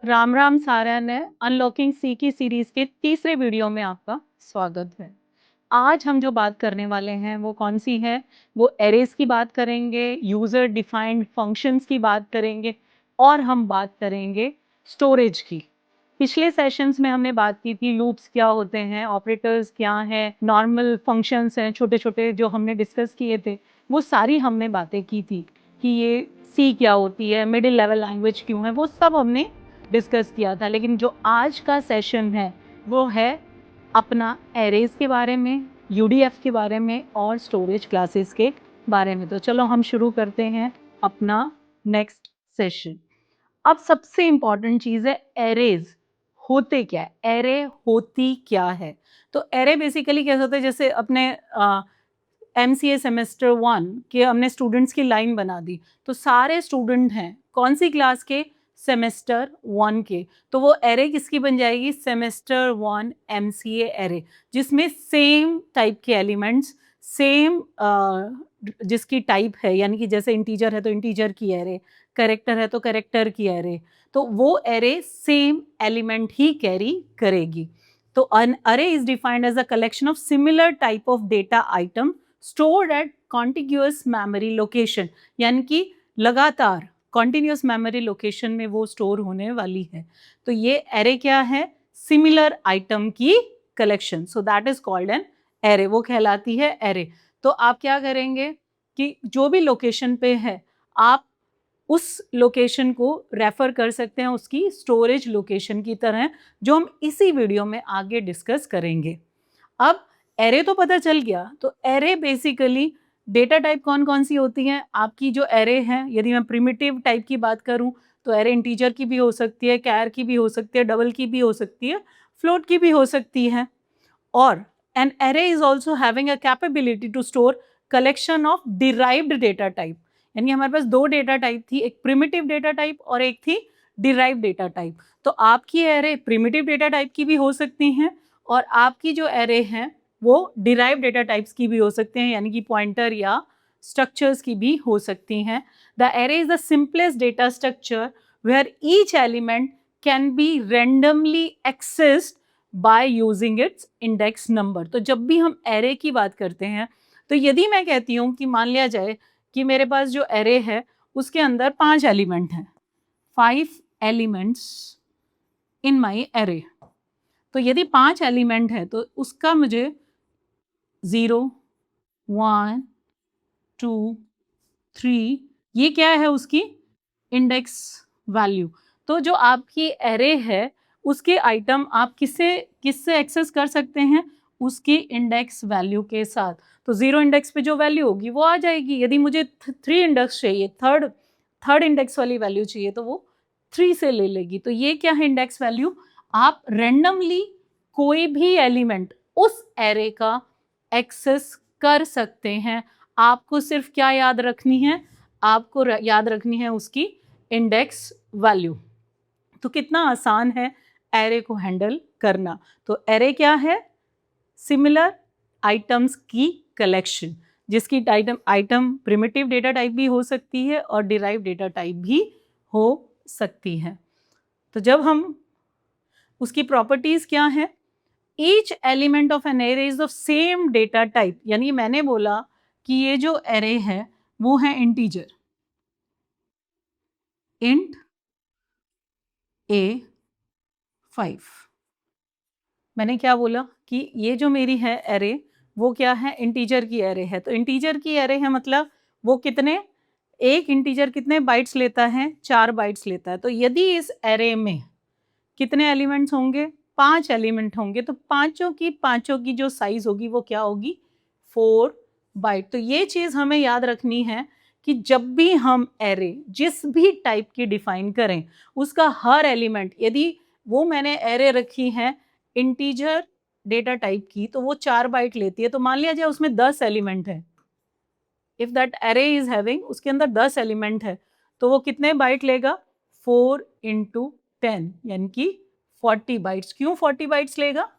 राम राम सारा ने अनलॉकिंग सी की सीरीज के तीसरे वीडियो में आपका स्वागत है। आज हम जो बात करने वाले हैं वो कौन सी है? वो एरेज की बात करेंगे, यूजर डिफाइंड फंक्शंस की बात करेंगे और हम बात करेंगे स्टोरेज की। पिछले सेशंस में हमने बात की थी लूप्स क्या होते हैं, ऑपरेटर्स क्या हैं, नॉर्मल फंक्शंस हैं छोटे छोटे जो हमने डिस्कस किए थे। वो सारी हमने बातें की थी कि ये सी क्या होती है, मिडिल लेवल लैंग्वेज क्यों है, वो सब हमने डिस्कस किया था। लेकिन जो आज का सेशन है वो है अपना एरेज के बारे में, यूडीएफ के बारे में और स्टोरेज क्लासेस के बारे में। तो चलो हम शुरू करते हैं अपना नेक्स्ट सेशन। अब सबसे इंपॉर्टेंट चीज है एरेज होते क्या है, एरे होती क्या है। तो एरे बेसिकली कैसे होते हैं, जैसे अपने एमसीए सेमेस्टर 1 के हमने स्टूडेंट्स की लाइन बना दी, तो सारे स्टूडेंट हैं कौन सी क्लास के? सेमेस्टर 1 के। तो वो एरे किसकी बन जाएगी? सेमेस्टर 1 एमसीए एरे, जिसमें सेम टाइप के एलिमेंट्स, सेम जिसकी टाइप है, यानी कि जैसे इंटीजर है तो इंटीजर की एरे, कैरेक्टर है तो कैरेक्टर की एरे, तो वो एरे सेम एलिमेंट ही कैरी करेगी। तो an array is defined as a collection of similar type of data item stored at contiguous memory location, यानी कि लगातार continuous memory location में वो स्टोर होने वाली है। तो ये array क्या है? सिमिलर आइटम की collection, so that is called an array, वो कहलाती है array। तो आप क्या करेंगे कि जो भी लोकेशन पे है आप उस लोकेशन को रेफर कर सकते हैं उसकी स्टोरेज लोकेशन की तरह, जो हम इसी वीडियो में आगे डिस्कस करेंगे। अब एरे तो पता चल गया, तो एरे बेसिकली डेटा टाइप कौन कौन सी होती हैं? आपकी जो एरे है, यदि मैं प्रिमिटिव टाइप की बात करूं तो एरे इंटीजर की भी हो सकती है, कैर की भी हो सकती है, डबल की भी हो सकती है, फ्लोट की भी हो सकती है। और an array is also having a capability to store collection of derived data type, यानी हमारे पास दो डेटा टाइप थी, एक प्रिमिटिव डेटा टाइप और एक थी डिराइव्ड डेटा टाइप। तो आपकी एरे प्रिमिटिव डेटा टाइप की भी हो सकती हैं और आपकी जो एरे हैं वो डिराइव्ड डेटा टाइप्स की भी हो सकते हैं, यानी कि पॉइंटर या स्ट्रक्चर्स की भी हो सकती हैं। The array is the simplest data structure where each element can be randomly accessed by using its index number. तो जब भी हम एरे की बात करते हैं, तो यदि मैं कहती हूँ कि मान लिया जाए कि मेरे पास जो एरे है उसके अंदर 5 एलिमेंट हैं, 5 एलिमेंट्स इन माई एरे, तो यदि 5 एलिमेंट है तो उसका मुझे 0, 1, 2, 3, ये क्या है उसकी इंडेक्स वैल्यू। तो जो आपकी एरे है उसके आइटम आप किससे एक्सेस कर सकते हैं? उसकी इंडेक्स वैल्यू के साथ। तो 0 इंडेक्स पे जो वैल्यू होगी वो आ जाएगी। यदि मुझे 3 इंडेक्स चाहिए, थर्ड इंडेक्स वाली वैल्यू चाहिए, तो वो 3 से ले लेगी। तो ये क्या है? Index value. आप रैंडमली कोई भी एलिमेंट उस एरे का एक्सेस कर सकते हैं। आपको सिर्फ क्या याद रखनी है? आपको याद रखनी है उसकी इंडेक्स वैल्यू। तो कितना आसान है एरे को हैंडल करना। तो एरे क्या है? सिमिलर आइटम्स की कलेक्शन, जिसकी आइटम प्रिमिटिव डेटा टाइप भी हो सकती है और डिराइव डेटा टाइप भी हो सकती है। तो जब हम उसकी प्रॉपर्टीज क्या है? Each element of an array is of same data type, यानी मैंने बोला कि ये जो एरे है वो है इंटीजर, इंट A5। मैंने क्या बोला कि ये जो मेरी है एरे वो क्या है? इंटीजर की एरे है। तो इंटीजर की एरे है मतलब वो कितने, एक इंटीजर कितने बाइट्स लेता है? 4 बाइट्स लेता है। तो यदि इस एरे में कितने एलिमेंट्स होंगे? 5 एलिमेंट होंगे, तो पांचों की जो साइज होगी वो क्या होगी? 4 बाइट। तो ये चीज हमें याद रखनी है कि जब भी हम एरे जिस भी टाइप की डिफाइन करें उसका हर एलिमेंट, यदि वो मैंने एरे रखी है इंटीजर डेटा टाइप की, तो वो 4 बाइट लेती है। तो मान लिया जाए उसमें 10 एलिमेंट है, if that array is having, उसके अंदर 10 एलिमेंट है, तो वो कितने बाइट लेगा? 4 इंटू 10, यानी कि 40 बाइट्स। क्यों 40 बाइट्स लेगा?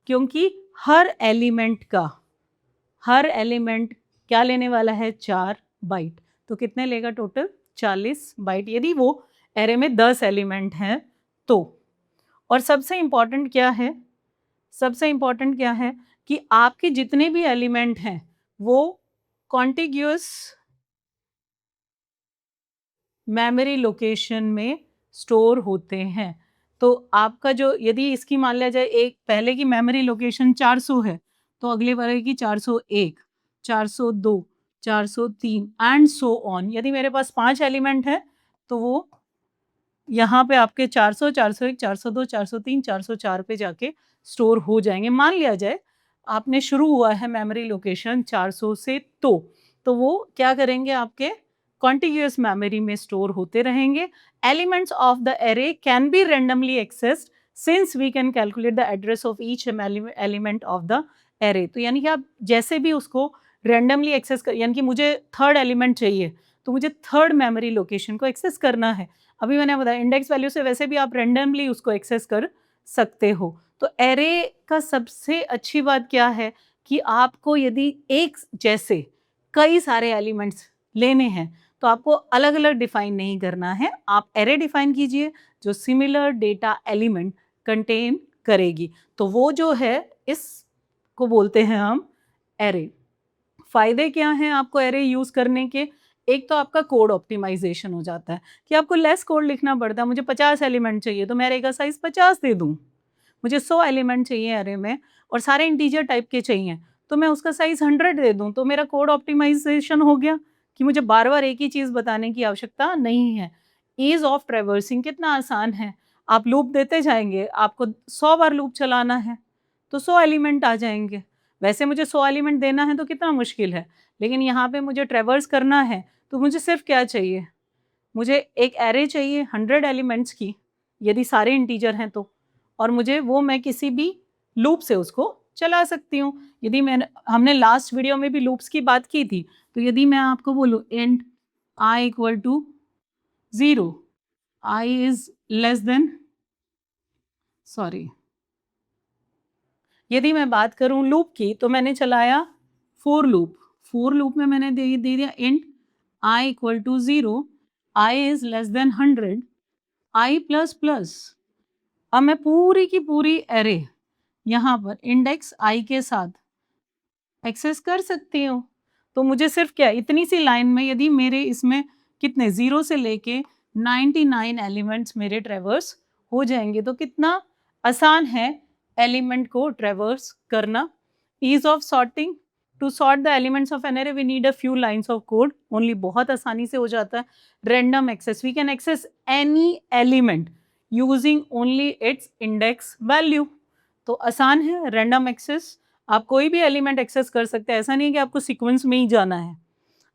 क्योंकि हर एलिमेंट क्या लेने वाला है? 4 बाइट। तो कितने लेगा टोटल? 40 बाइट, यदि वो एरे में 10 एलिमेंट हैं तो। और सबसे इम्पॉर्टेंट क्या है, सबसे इम्पॉर्टेंट क्या है कि आपके जितने भी एलिमेंट हैं वो कॉन्टिग्यूअस मेमोरी लोकेशन में स्टोर होते हैं। तो आपका जो, यदि इसकी मान लिया जाए एक पहले की मेमोरी लोकेशन 400 है तो अगले वाले की 401, 402, 403 एंड सो ऑन। यदि मेरे पास 5 एलिमेंट है तो वो यहाँ पे आपके 400, 401, 402, 403, 404 पे जाके स्टोर हो जाएंगे। मान लिया जाए आपने शुरू हुआ है मेमोरी लोकेशन 400 से, तो वो क्या करेंगे, आपके कॉन्टिग्यूअस मेमोरी में स्टोर होते रहेंगे। Elements of the array can be randomly accessed since we can calculate the address of each element of the array. तो यानी कि आप जैसे भी उसको रैंडमली एक्सेस कर, यानी कि मुझे थर्ड एलिमेंट चाहिए तो मुझे थर्ड मेमोरी लोकेशन को एक्सेस करना है। अभी मैंने बताया इंडेक्स वैल्यू से वैसे भी आप रैंडमली उसको एक्सेस कर सकते हो। तो एरे का सबसे अच्छी बात क्या है कि आपको यदि एक जैसे कई सारे एलिमेंट्स लेने हैं तो आपको अलग अलग डिफाइन नहीं करना है, आप एरे डिफाइन कीजिए जो सिमिलर डेटा एलिमेंट कंटेन करेगी। तो वो जो है इसको बोलते हैं हम एरे। फायदे क्या हैं आपको एरे यूज करने के? एक तो आपका कोड ऑप्टिमाइजेशन हो जाता है कि आपको लेस कोड लिखना पड़ता है। मुझे 50 एलिमेंट चाहिए तो मैं एरे का साइज 50 दे दूं। मुझे 100 एलिमेंट चाहिए एरे में और सारे इंटीजर टाइप के चाहिए तो मैं उसका साइज 100 दे दूं। तो मेरा कोड ऑप्टिमाइजेशन हो गया कि मुझे बार बार एक ही चीज बताने की आवश्यकता नहीं है। ईज ऑफ ट्रेवर्सिंग कितना आसान है, आप लूप देते जाएंगे, आपको 100 बार लूप चलाना है तो 100 एलिमेंट आ जाएंगे। वैसे मुझे 100 एलिमेंट देना है तो कितना मुश्किल है, लेकिन यहाँ पे मुझे ट्रेवर्स करना है तो मुझे सिर्फ क्या चाहिए, मुझे एक एरे चाहिए 100 एलिमेंट्स की यदि सारे इंटीजर हैं तो, और मुझे वो मैं किसी भी लूप से उसको चला सकती हूँ। यदि हमने लास्ट वीडियो में भी लूप्स की बात की थी, तो यदि मैं आपको बोलूँ int I equal to 0, I is less than, sorry, यदि मैं बात करूं लूप की तो मैंने चलाया फोर लूप। फोर लूप में मैंने दे दिया int I equal to 0, I is less than 100, I plus plus. अब मैं पूरी की पूरी एरे यहाँ पर इंडेक्स आई के साथ एक्सेस कर सकती हूँ। तो मुझे सिर्फ क्या, इतनी सी लाइन में यदि मेरे इसमें कितने 0 से लेके 99 एलिमेंट्स मेरे ट्रेवर्स हो जाएंगे तो कितना आसान है एलिमेंट को ट्रेवर्स करना। Ease of sorting, to sort the elements of an array we need a few lines of code only, बहुत आसानी से हो जाता है। Random access, we can access any element using only its index value. तो आसान है रैंडम एक्सेस, आप कोई भी एलिमेंट एक्सेस कर सकते हैं। ऐसा नहीं है कि आपको सीक्वेंस में ही जाना है,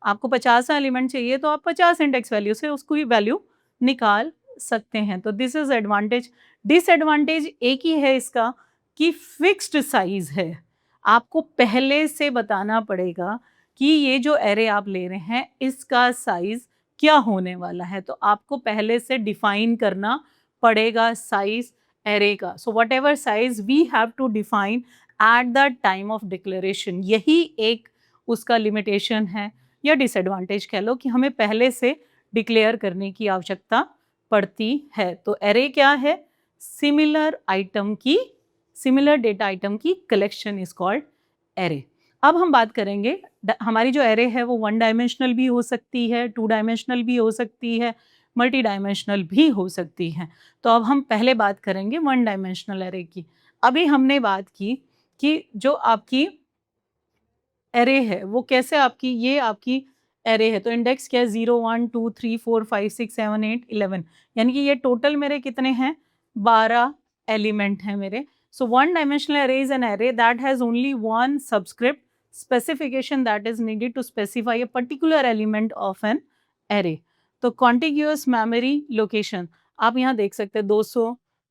आपको 50 एलिमेंट चाहिए तो आप 50 इंडेक्स वैल्यू से उसको ही वैल्यू निकाल सकते हैं। तो दिस इज एडवांटेज। डिसएडवांटेज एक ही है इसका कि फिक्स्ड साइज है, आपको पहले से बताना पड़ेगा कि ये जो एरे आप ले रहे हैं इसका साइज क्या होने वाला है, तो आपको पहले से डिफाइन करना पड़ेगा साइज एरे का। So whatever size we have to define at the time of declaration, यही एक उसका लिमिटेशन है या डिसएडवांटेज कह लो कि हमें पहले से डिक्लेयर करने की आवश्यकता पड़ती है। तो एरे क्या है, सिमिलर आइटम की, सिमिलर डेटा आइटम की कलेक्शन इज कॉल्ड एरे। अब हम बात करेंगे हमारी जो एरे है वो 1 डायमेंशनल भी हो सकती है, 2 डायमेंशनल भी हो सकती है, मल्टी डायमेंशनल भी हो सकती है। तो अब हम पहले बात करेंगे 1 डायमेंशनल एरे की। अभी हमने बात की कि जो आपकी एरे है वो कैसे आपकी, ये आपकी एरे है तो इंडेक्स क्या है 0 1 2 3 4 5 6 7 8 11, यानी कि ये टोटल मेरे कितने हैं 12 एलिमेंट हैं मेरे। सो 1 dimensional array is an array that has only one subscript specification that is needed to specify a particular element of an array। तो contiguous memory location आप यहाँ देख सकते हैं 200,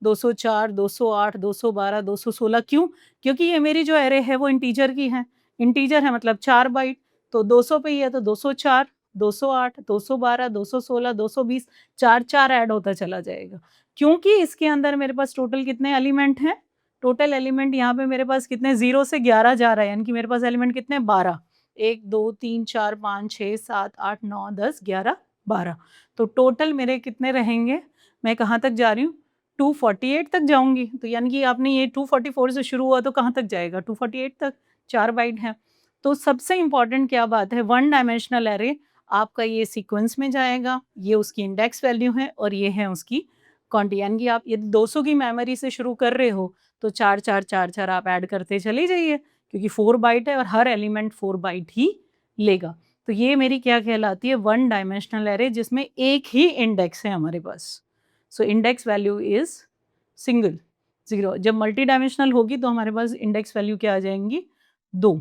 204, 208, 212, 216। क्यों? क्योंकि ये मेरी जो एरे है वो इंटीजर की है, इंटीजर है मतलब 4 बाइट, तो 200 पे ही है तो 204, 208, 212, 216, 220, 4 ऐड होता चला जाएगा। क्योंकि इसके अंदर मेरे पास टोटल कितने एलिमेंट हैं, टोटल एलिमेंट यहाँ पे मेरे पास कितने 0 से 11 जा रहा है, यानी कि मेरे पास एलिमेंट कितने 12, 1 2 3 4 5 6 7 8 9 10 11 12। तो टोटल मेरे कितने रहेंगे, मैं कहाँ तक जा रही हूँ, 248 तक जाऊँगी। तो यानी कि आपने ये 244 से शुरू हुआ तो कहाँ तक जाएगा, 248 तक, 4 बाइट है। तो सबसे इम्पोर्टेंट क्या बात है, वन डायमेंशनल एरे आपका ये सीक्वेंस में जाएगा, ये उसकी इंडेक्स वैल्यू है और ये है उसकी क्वांटिटी। यानी कि आप यदि 200 की मेमोरी से शुरू कर रहे हो तो 4 4 4 4 आप ऐड करते चले जाइए, क्योंकि 4 बाइट है और हर एलिमेंट 4 बाइट ही लेगा। तो ये मेरी क्या कहलाती है, वन डायमेंशनल एरे जिसमें एक ही इंडेक्स है हमारे पास। So index value is single, 0। जब मल्टी डायमेंशनल होगी तो हमारे पास इंडेक्स वैल्यू क्या आ जाएंगी, 2।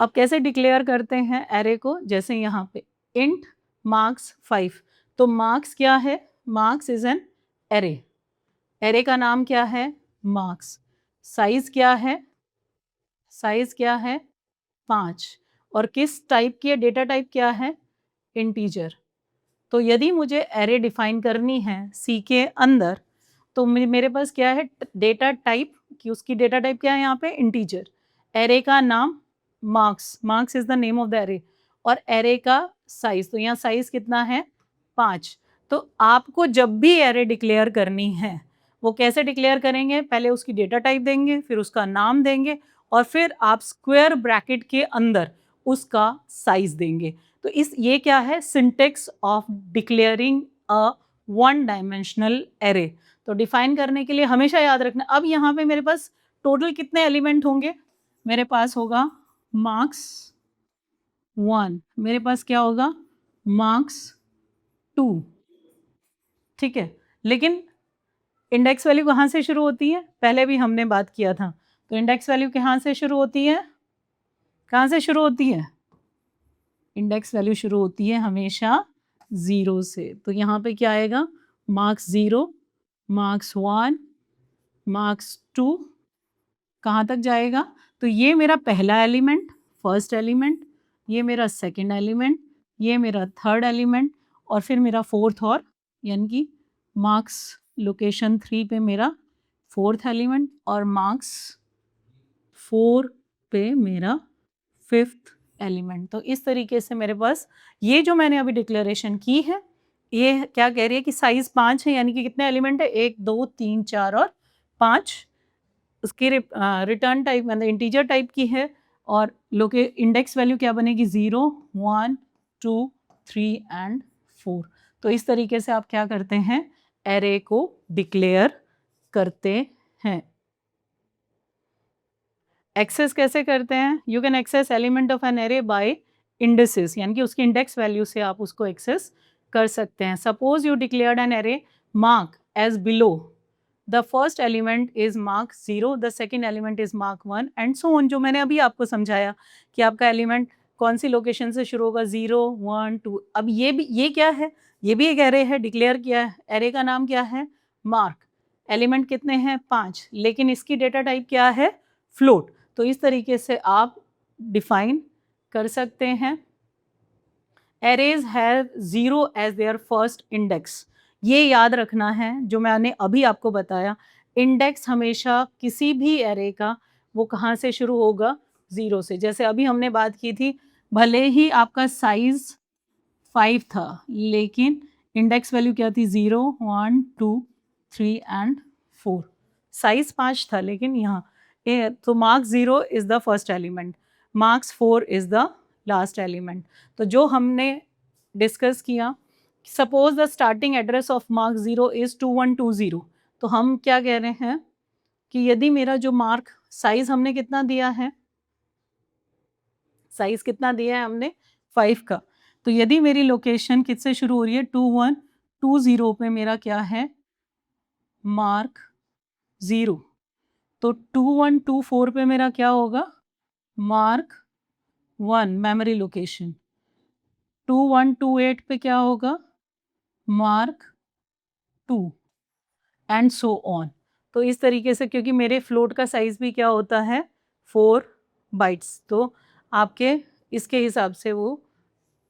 अब कैसे डिक्लेयर करते हैं एरे को, जैसे यहाँ पे इंट मार्क्स 5। तो मार्क्स क्या है, marks is an array, array का नाम क्या है, मार्क्स। साइज क्या है, साइज क्या है, 5। और किस टाइप की है, डेटा टाइप क्या है, इंटीजर। तो यदि मुझे एरे डिफाइन करनी है सी के अंदर, तो मेरे पास क्या है, डेटा टाइप कि उसकी डेटा टाइप क्या है, यहाँ पे इंटीजर। एरे का नाम marks, marks is the name of the array, और एरे का साइज, तो यहाँ साइज कितना है, 5। तो आपको जब भी एरे डिक्लेयर करनी है, वो कैसे डिक्लेयर करेंगे, पहले उसकी डेटा टाइप देंगे, फिर उसका नाम देंगे, और फिर आप स्क्वायर ब्रैकेट के अंदर उसका साइज देंगे। तो इस ये क्या है, syntax of declaring a one dimensional array. तो डिफाइन करने के लिए हमेशा याद रखना, अब यहाँ पे मेरे पास टोटल कितने एलिमेंट होंगे, मेरे पास होगा मार्क्स 1, मेरे पास क्या होगा, मार्क्स 2, ठीक है। लेकिन इंडेक्स वैल्यू कहाँ से शुरू होती है, पहले भी हमने बात किया था। तो इंडेक्स वैल्यू कहाँ से शुरू होती है, कहाँ से शुरू होती है, इंडेक्स वैल्यू शुरू होती है हमेशा 0 से। तो यहाँ पे क्या आएगा, मार्क्स 0, मार्क्स 1, मार्क्स 2, कहाँ तक जाएगा, तो ये मेरा पहला एलिमेंट, फर्स्ट एलिमेंट, ये मेरा सेकंड एलिमेंट, ये मेरा थर्ड एलिमेंट, और फिर मेरा फोर्थ, और यानी कि मार्क्स लोकेशन 3 पे मेरा फोर्थ एलिमेंट, और मार्क्स 4 पे मेरा फिफ्थ एलिमेंट। तो इस तरीके से मेरे पास ये जो मैंने अभी डिक्लेरेशन की है, ये क्या कह रही है कि साइज 5 है, यानी कि कितने एलिमेंट है, 1 2 3 4 और 5। उसकी रिटर्न टाइप मतलब इंटीजर टाइप की है, और लोके इंडेक्स वैल्यू क्या बनेगी, 0 1 2 3 एंड 4। तो इस तरीके से आप क्या करते हैं, एरे को डिक्लेयर करते हैं। एक्सेस कैसे करते हैं, you can access element of an array by indices, यानी कि उसकी इंडेक्स वैल्यू से आप उसको एक्सेस कर सकते हैं। Suppose you declared an array mark as below, the first element is mark 0, the second element is mark 1 and so on, जो मैंने अभी आपको समझाया कि आपका एलिमेंट कौन सी लोकेशन से शुरू होगा, 0 1 2। अब ये भी, ये क्या है, ये भी एक एरे है, डिक्लेयर किया है, एरे का नाम क्या है, मार्क। एलिमेंट कितने हैं, 5, लेकिन इसकी डेटा टाइप क्या है, फ्लोट। तो इस तरीके से आप डिफाइन कर सकते हैं। Arrays have 0 as their first index, ये याद रखना है जो मैंने अभी आपको बताया। इंडेक्स हमेशा किसी भी एरे का वो कहाँ से शुरू होगा, 0 से। जैसे अभी हमने बात की थी, भले ही आपका साइज 5 था, लेकिन इंडेक्स वैल्यू क्या थी, 0 1 2 3 एंड 4। साइज 5 था, लेकिन यहाँ तो marks 0 is the first element, marks 4 is the last element. तो जो हमने डिस्कस किया, suppose the starting address of marks 0 is 2120, तो हम क्या कह रहे हैं कि यदि मेरा जो मार्क साइज हमने कितना दिया है, साइज कितना दिया है हमने, 5 का। तो यदि मेरी लोकेशन किससे शुरू हो रही है, 2120 पे मेरा क्या है, मार्क 0, तो 2124 पे मेरा क्या होगा, मार्क 1 मेमोरी लोकेशन। 2128 पे क्या होगा, मार्क 2 एंड सो ऑन। तो इस तरीके से, क्योंकि मेरे फ्लोट का साइज भी क्या होता है, 4 बाइट्स, तो आपके इसके हिसाब से वो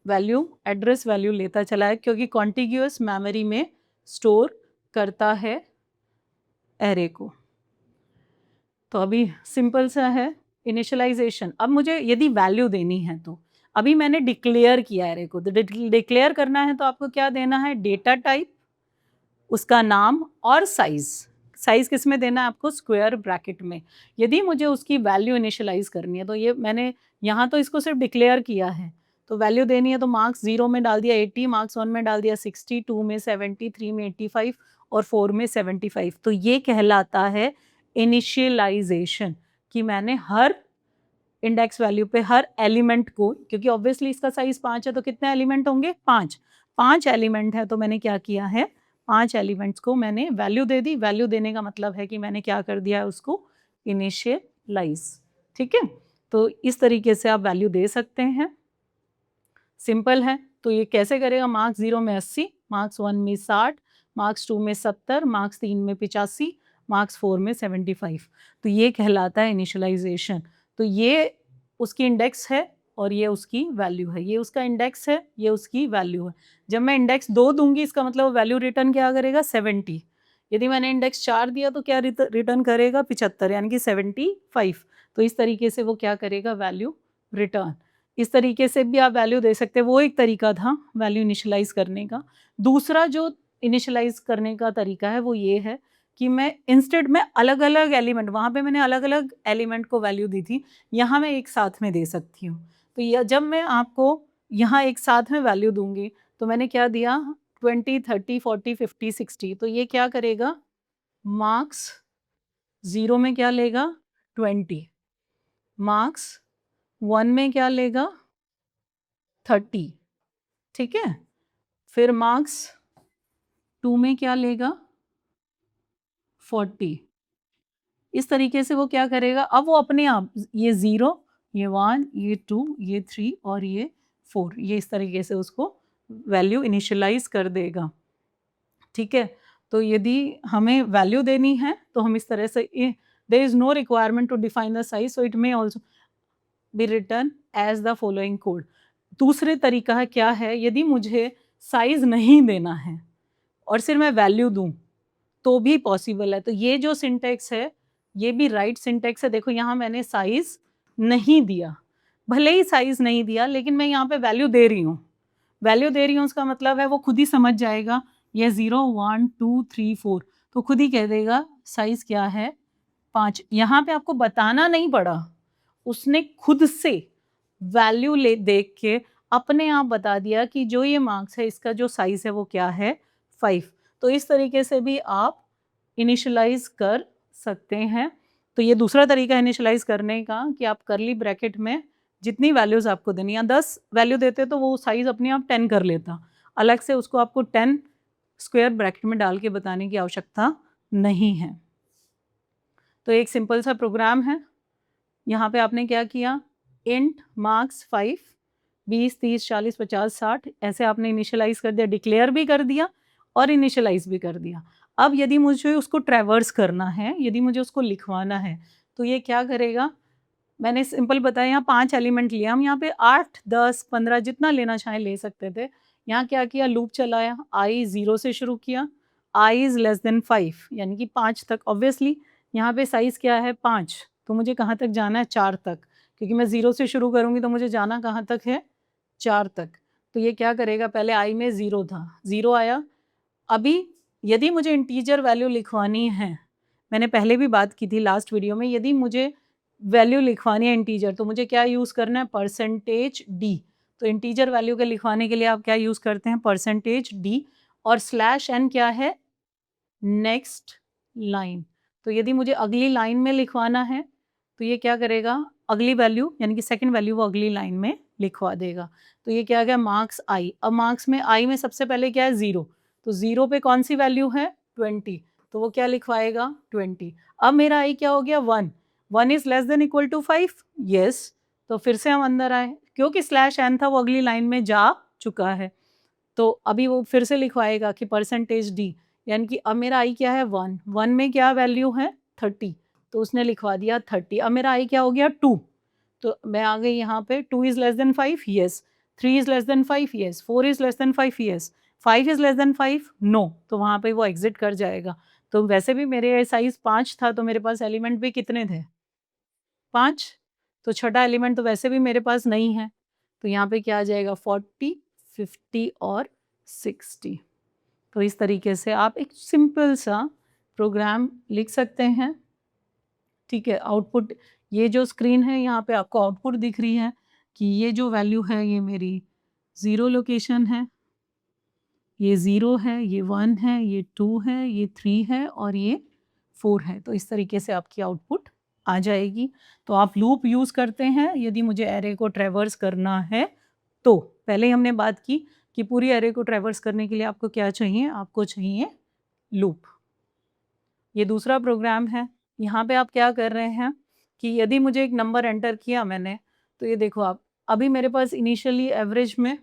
वैल्यू, एड्रेस वैल्यू लेता चला है, क्योंकि कॉन्टिग्यूअस मेमोरी में स्टोर करता है एरे को। तो अभी सिंपल सा है इनिशियलाइजेशन। अब मुझे यदि वैल्यू देनी है, तो अभी मैंने डिक्लेयर किया एरे को, तो डिक्लेयर करना है तो आपको क्या देना है, डेटा टाइप, उसका नाम और साइज। साइज किस में देना है आपको, स्क्वायर ब्रैकेट में। यदि मुझे उसकी वैल्यू इनिशियलाइज करनी है तो ये मैंने यहाँ तो इसको सिर्फ डिक्लेयर किया है, तो वैल्यू देनी है तो मार्क्स 0 में डाल दिया 80, मार्क्स 1 में डाल दिया 60, 2 में 70, 3 में 85 और 4 में 75। तो ये कहलाता है इनिशियलाइजेशन, कि मैंने हर इंडेक्स वैल्यू पे हर एलिमेंट को, क्योंकि ऑब्वियसली इसका साइज 5 है तो कितने एलिमेंट होंगे, 5। 5 एलिमेंट है तो मैंने क्या किया है, 5 एलिमेंट्स को मैंने वैल्यू दे दी। वैल्यू देने का मतलब है कि मैंने क्या कर दिया है, उसको इनिशियलाइज। ठीक है, तो इस तरीके से आप वैल्यू दे सकते हैं, सिंपल है। तो ये कैसे करेगा, मार्क्स 0 में 80, मार्क्स 1 में 60, मार्क्स 2 में 70, मार्क्स 3 में 85, मार्क्स 4 में 75। तो ये कहलाता है इनिशियलाइजेशन। तो ये उसकी इंडेक्स है और ये उसकी वैल्यू है, ये उसका इंडेक्स है, ये उसकी वैल्यू है। जब मैं इंडेक्स 2 दूंगी इसका मतलब वैल्यू रिटर्न क्या करेगा, 70। यदि मैंने इंडेक्स 4 दिया तो क्या रिटर्न करेगा, 75, यानी कि 75। तो इस तरीके से वो क्या करेगा, वैल्यू रिटर्न। इस तरीके से भी आप वैल्यू दे सकते हैं, वो एक तरीका था वैल्यू इनिशियलाइज करने का। दूसरा जो इनिशियलाइज करने का तरीका है वो ये है कि मैं इंस्टेड में अलग अलग एलिमेंट, वहाँ पे मैंने अलग अलग एलिमेंट को वैल्यू दी थी, यहाँ मैं एक साथ में दे सकती हूँ। तो यह जब मैं आपको यहाँ एक साथ में वैल्यू दूंगी तो मैंने क्या दिया, 20, 30, 40, 50, 60। तो ये क्या करेगा, मार्क्स 0 में क्या लेगा, 20, मार्क्स 1 में क्या लेगा, 30। ठीक है, फिर मार्क्स 2 में क्या लेगा, 40। इस तरीके से वो क्या करेगा, अब वो अपने आप ये 0, ये 1, ये 2, ये 3 और ये 4, ये इस तरीके से उसको वैल्यू इनिशियलाइज कर देगा। ठीक है, तो यदि हमें वैल्यू देनी है तो हम इस तरह से, there is no requirement to define the size, so it may also be written as the following code. दूसरे तरीका क्या है, यदि मुझे साइज नहीं देना है और सिर्फ मैं वैल्यू दूं तो भी पॉसिबल है। तो ये जो सिंटेक्स है ये भी राइट सिंटेक्स है। देखो यहाँ मैंने साइज नहीं दिया, भले ही साइज नहीं दिया लेकिन मैं यहाँ पे वैल्यू दे रही हूँ। वैल्यू दे रही हूँ उसका मतलब है वो खुद ही समझ जाएगा, ये 0, 1, 2, 3, 4, तो खुद ही कह देगा साइज क्या है, 5। यहाँ पे आपको बताना नहीं पड़ा, उसने खुद से वैल्यू ले देख के अपने आप बता दिया कि जो ये मार्क्स है इसका जो साइज है वो क्या है, 5। तो इस तरीके से भी आप इनिशियलाइज कर सकते हैं। तो ये दूसरा तरीका है इनिशियलाइज करने का कि आप करली ब्रैकेट में जितनी वैल्यूज आपको देनी है, 10 वैल्यू देते तो वो साइज अपने आप 10 कर लेता, अलग से उसको आपको 10 स्क्वायर ब्रैकेट में डाल के बताने की आवश्यकता नहीं है। तो एक सिंपल सा प्रोग्राम है, यहाँ पे आपने क्या किया, इंट मार्क्स 5, 20, 30, 40, 50, 60 ऐसे आपने इनिशियलाइज कर दिया, डिक्लेयर भी कर दिया और इनिशियलाइज भी कर दिया। अब यदि मुझे उसको ट्रैवर्स करना है, यदि मुझे उसको लिखवाना है तो ये क्या करेगा, मैंने सिंपल बताया, यहाँ 5 एलिमेंट लिया, हम यहाँ पे 8, 10, 15 जितना लेना चाहे ले सकते थे। यहाँ क्या किया, लूप चलाया, i 0 से शुरू किया, i इज लेस देन 5 यानी कि 5 तक। ऑब्वियसली यहाँ पे साइज क्या है, 5, तो मुझे कहाँ तक जाना है, 4 तक, क्योंकि मैं 0 से शुरू करूँगी तो मुझे जाना कहाँ तक है, 4 तक। तो ये क्या करेगा, पहले i में 0 था, 0 आया। अभी यदि मुझे इंटीजर वैल्यू लिखवानी है, मैंने पहले भी बात की थी लास्ट वीडियो में, यदि मुझे वैल्यू लिखवानी है इंटीजर तो मुझे क्या यूज़ करना है, परसेंटेज डी। तो इंटीजर वैल्यू के लिखवाने के लिए आप क्या यूज़ करते हैं, परसेंटेज डी, और स्लैश एन क्या है, नेक्स्ट लाइन। तो यदि मुझे अगली लाइन में लिखवाना है तो ये क्या करेगा, अगली वैल्यू यानी कि सेकंड वैल्यू वो अगली लाइन में लिखवा देगा। तो ये क्या गया, मार्क्स आई। अब मार्क्स में आई में सबसे पहले क्या है, 0, तो 0 पे कौन सी वैल्यू है, 20, तो वो क्या लिखवाएगा, 20। अब मेरा आई क्या हो गया, 1, 1 is less than equal to 5, yes. तो फिर से हम अंदर आए, क्योंकि स्लैश एन था वो अगली लाइन में जा चुका है, तो अभी वो फिर से लिखवाएगा कि परसेंटेज डी, यानी कि अब मेरा आई क्या है, 1, 1 में क्या वैल्यू है, 30, तो उसने लिखवा दिया 30। अब मेरा आई क्या हो गया, 2, तो मैं आ गई यहाँ पे, 2 is less than 5, yes, 3 is less than 5, yes, 4 is less than 5, yes, 5 is less than 5, no, तो वहाँ पे वो एग्जिट कर जाएगा। तो वैसे भी मेरे साइज 5 था तो मेरे पास एलिमेंट भी कितने थे, 5, तो छठा एलिमेंट तो वैसे भी मेरे पास नहीं है, तो यहाँ पे क्या आ जाएगा 40, 50 और 60। तो इस तरीके से आप एक सिंपल सा प्रोग्राम लिख सकते हैं। ठीक है, आउटपुट ये जो स्क्रीन है यहाँ पे आपको आउटपुट दिख रही है कि ये जो वैल्यू है ये मेरी 0 लोकेशन है, ये 0 है, ये 1 है, ये 2 है, ये 3 है और ये 4 है। तो इस तरीके से आपकी आउटपुट आ जाएगी। तो आप लूप यूज़ करते हैं यदि मुझे एरे को ट्रैवर्स करना है तो। पहले ही हमने बात की कि पूरी एरे को ट्रैवर्स करने के लिए आपको क्या चाहिए? आपको चाहिए लूप। ये दूसरा प्रोग्राम है। यहाँ पे आप क्या कर रहे हैं कि यदि मुझे एक नंबर एंटर किया मैंने, तो ये देखो आप, अभी मेरे पास इनिशियली एवरेज में,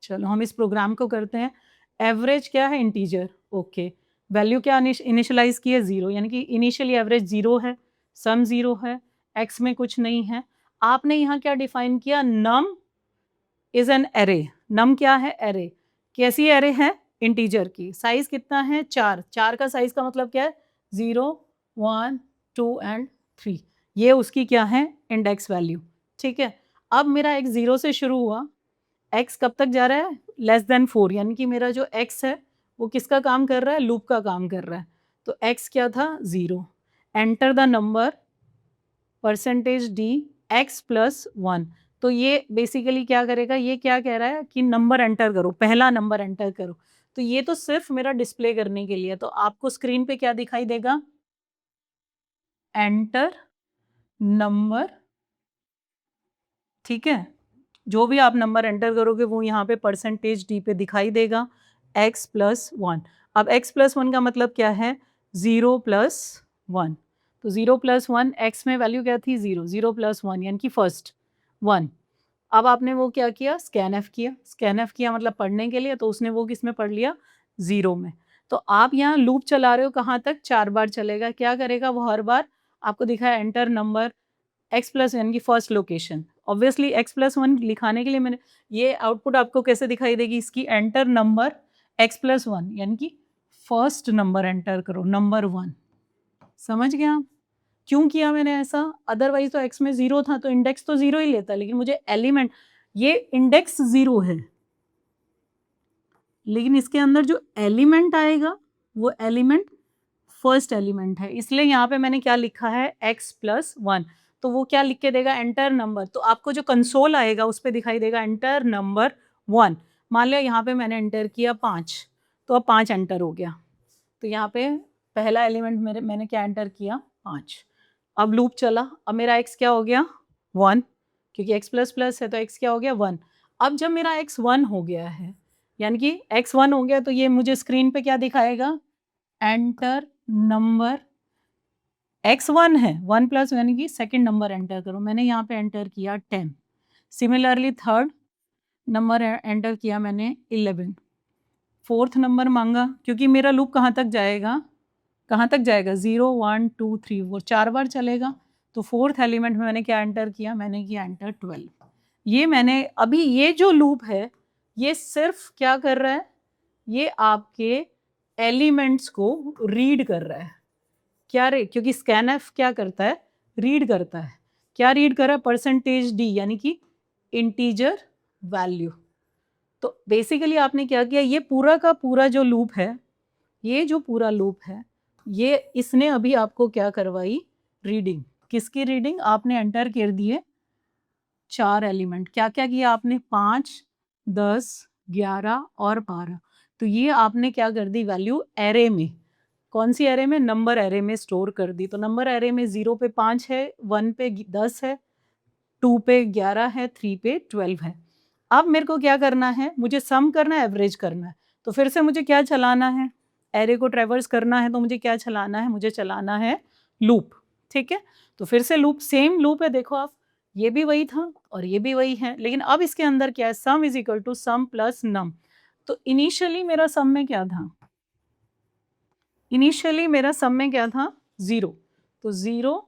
चलो हम इस प्रोग्राम को करते हैं। एवरेज क्या है? इंटीजर। ओके, वैल्यू क्या इनिशियलाइज की है? 0, यानी कि इनिशियली एवरेज 0 है, सम 0 है, एक्स में कुछ नहीं है। आपने यहाँ क्या डिफाइन किया? Num is an array. Num क्या है? एरे। कैसी एरे है? इंटीजर की। साइज कितना है? 4। 4 का साइज का मतलब क्या है? 0, 1, 2 एंड 3। ये उसकी क्या है? Index value. ठीक है, अब मेरा एक्स 0 से शुरू हुआ, एक्स कब तक जा रहा है? लेस देन 4, यानी कि मेरा जो एक्स है वो किसका काम कर रहा है? लूप का काम कर रहा है। तो एक्स क्या था? 0। Enter the number percentage D x plus 1। तो ये बेसिकली क्या करेगा? ये क्या कह रहा है कि नंबर एंटर करो, पहला नंबर एंटर करो। तो ये तो सिर्फ मेरा डिस्प्ले करने के लिए। तो आपको स्क्रीन पे क्या दिखाई देगा? Enter number. ठीक है, जो भी आप नंबर एंटर करोगे वो यहाँ पे परसेंटेज डी पे दिखाई देगा, एक्स प्लस 1। अब एक्स प्लस 1 का मतलब क्या है? 0 प्लस 1। तो 0 प्लस 1, एक्स में वैल्यू क्या थी? 0, 0 प्लस 1 यानी कि फर्स्ट 1। अब आपने वो क्या किया? स्कैन एफ किया। स्कैन एफ किया मतलब पढ़ने के लिए, तो उसने वो किस में पढ़ लिया? 0 में। तो आप यहाँ लूप चला रहे हो, कहाँ तक? 4 बार चलेगा। क्या करेगा वो? हर बार आपको दिखाया एंटर नंबर एक्स प्लस यानी कि first location. Obviously x plus 1 लिखाने के लिए मैंने ये आउटपुट आपको कैसे दिखाई देगी इसकी? एंटर नंबर एक्स प्लस 1 यानी कि फर्स्ट नंबर एंटर करो, नंबर 1। समझ गए आप? क्यों किया मैंने ऐसा? अदरवाइज तो एक्स में 0 था तो इंडेक्स तो 0 ही लेता, लेकिन मुझे एलिमेंट, ये इंडेक्स 0 है लेकिन इसके अंदर जो एलिमेंट आएगा वो एलिमेंट फर्स्ट एलिमेंट है, इसलिए यहाँ पे मैंने क्या लिखा है? X plus 1। तो वो क्या लिख के देगा? Enter number. तो आपको जो कंसोल आएगा उस पर दिखाई देगा एंटर नंबर 1। मान लिया यहाँ पे मैंने एंटर किया 5, तो अब 5 एंटर हो गया। तो यहाँ पे पहला एलिमेंट मैंने क्या एंटर किया? 5। अब लूप चला, अब मेरा एक्स क्या हो गया? 1, क्योंकि एक्स प्लस प्लस है तो एक्स क्या हो गया? 1। अब जब मेरा एक्स 1 हो गया है, यानी कि एक्स 1 हो गया, तो ये मुझे स्क्रीन पे क्या दिखाएगा? एंटर नंबर एक्स 1 है, 1 प्लस यानी कि सेकेंड नंबर एंटर करो। मैंने यहाँ पे एंटर किया 10। सिमिलरली थर्ड नंबर एंटर किया मैंने 11। फोर्थ नंबर मांगा, क्योंकि मेरा लूप कहाँ तक जाएगा? कहाँ तक जाएगा? 0, 1, 2, 3, 4, 4 बार चलेगा। तो फोर्थ एलिमेंट में मैंने क्या एंटर किया? मैंने किया एंटर 12। ये मैंने अभी ये जो लूप है ये सिर्फ क्या कर रहा है? ये आपके एलिमेंट्स को रीड कर रहा है। क्या रीड? क्योंकि स्कैन एफ क्या करता है? रीड करता है। क्या रीड कर रहा है? परसेंटेज डी यानी कि इंटीजर वैल्यू। तो बेसिकली आपने क्या किया? ये पूरा का पूरा जो लूप है, ये जो पूरा लूप है, ये इसने अभी आपको क्या करवाई? रीडिंग। किसकी रीडिंग? आपने एंटर कर दिए 4 एलिमेंट। क्या क्या किया आपने? 5, 10, 11 और 12। तो ये आपने क्या कर दी? वैल्यू एरे में। कौन सी एरे में? नंबर एरे में स्टोर कर दी। तो नंबर एरे में 0 पे 5 है, 1 पे 10 है, 2 पे 11 है, 3 पे 12 है। अब मेरे को क्या करना है? मुझे सम करना है, एवरेज करना है। तो फिर से मुझे क्या चलाना है? एरे को ट्रैवर्स करना है तो मुझे क्या चलाना है? मुझे चलाना है लूप। ठीक है, तो फिर से लूप, सेम लूप है। देखो आप, ये भी वही था और ये भी वही है, लेकिन अब इसके अंदर क्या है? Sum is equal to sum plus num. तो इनिशियली मेरा सम में क्या था? इनिशियली मेरा सम में क्या था? 0। तो 0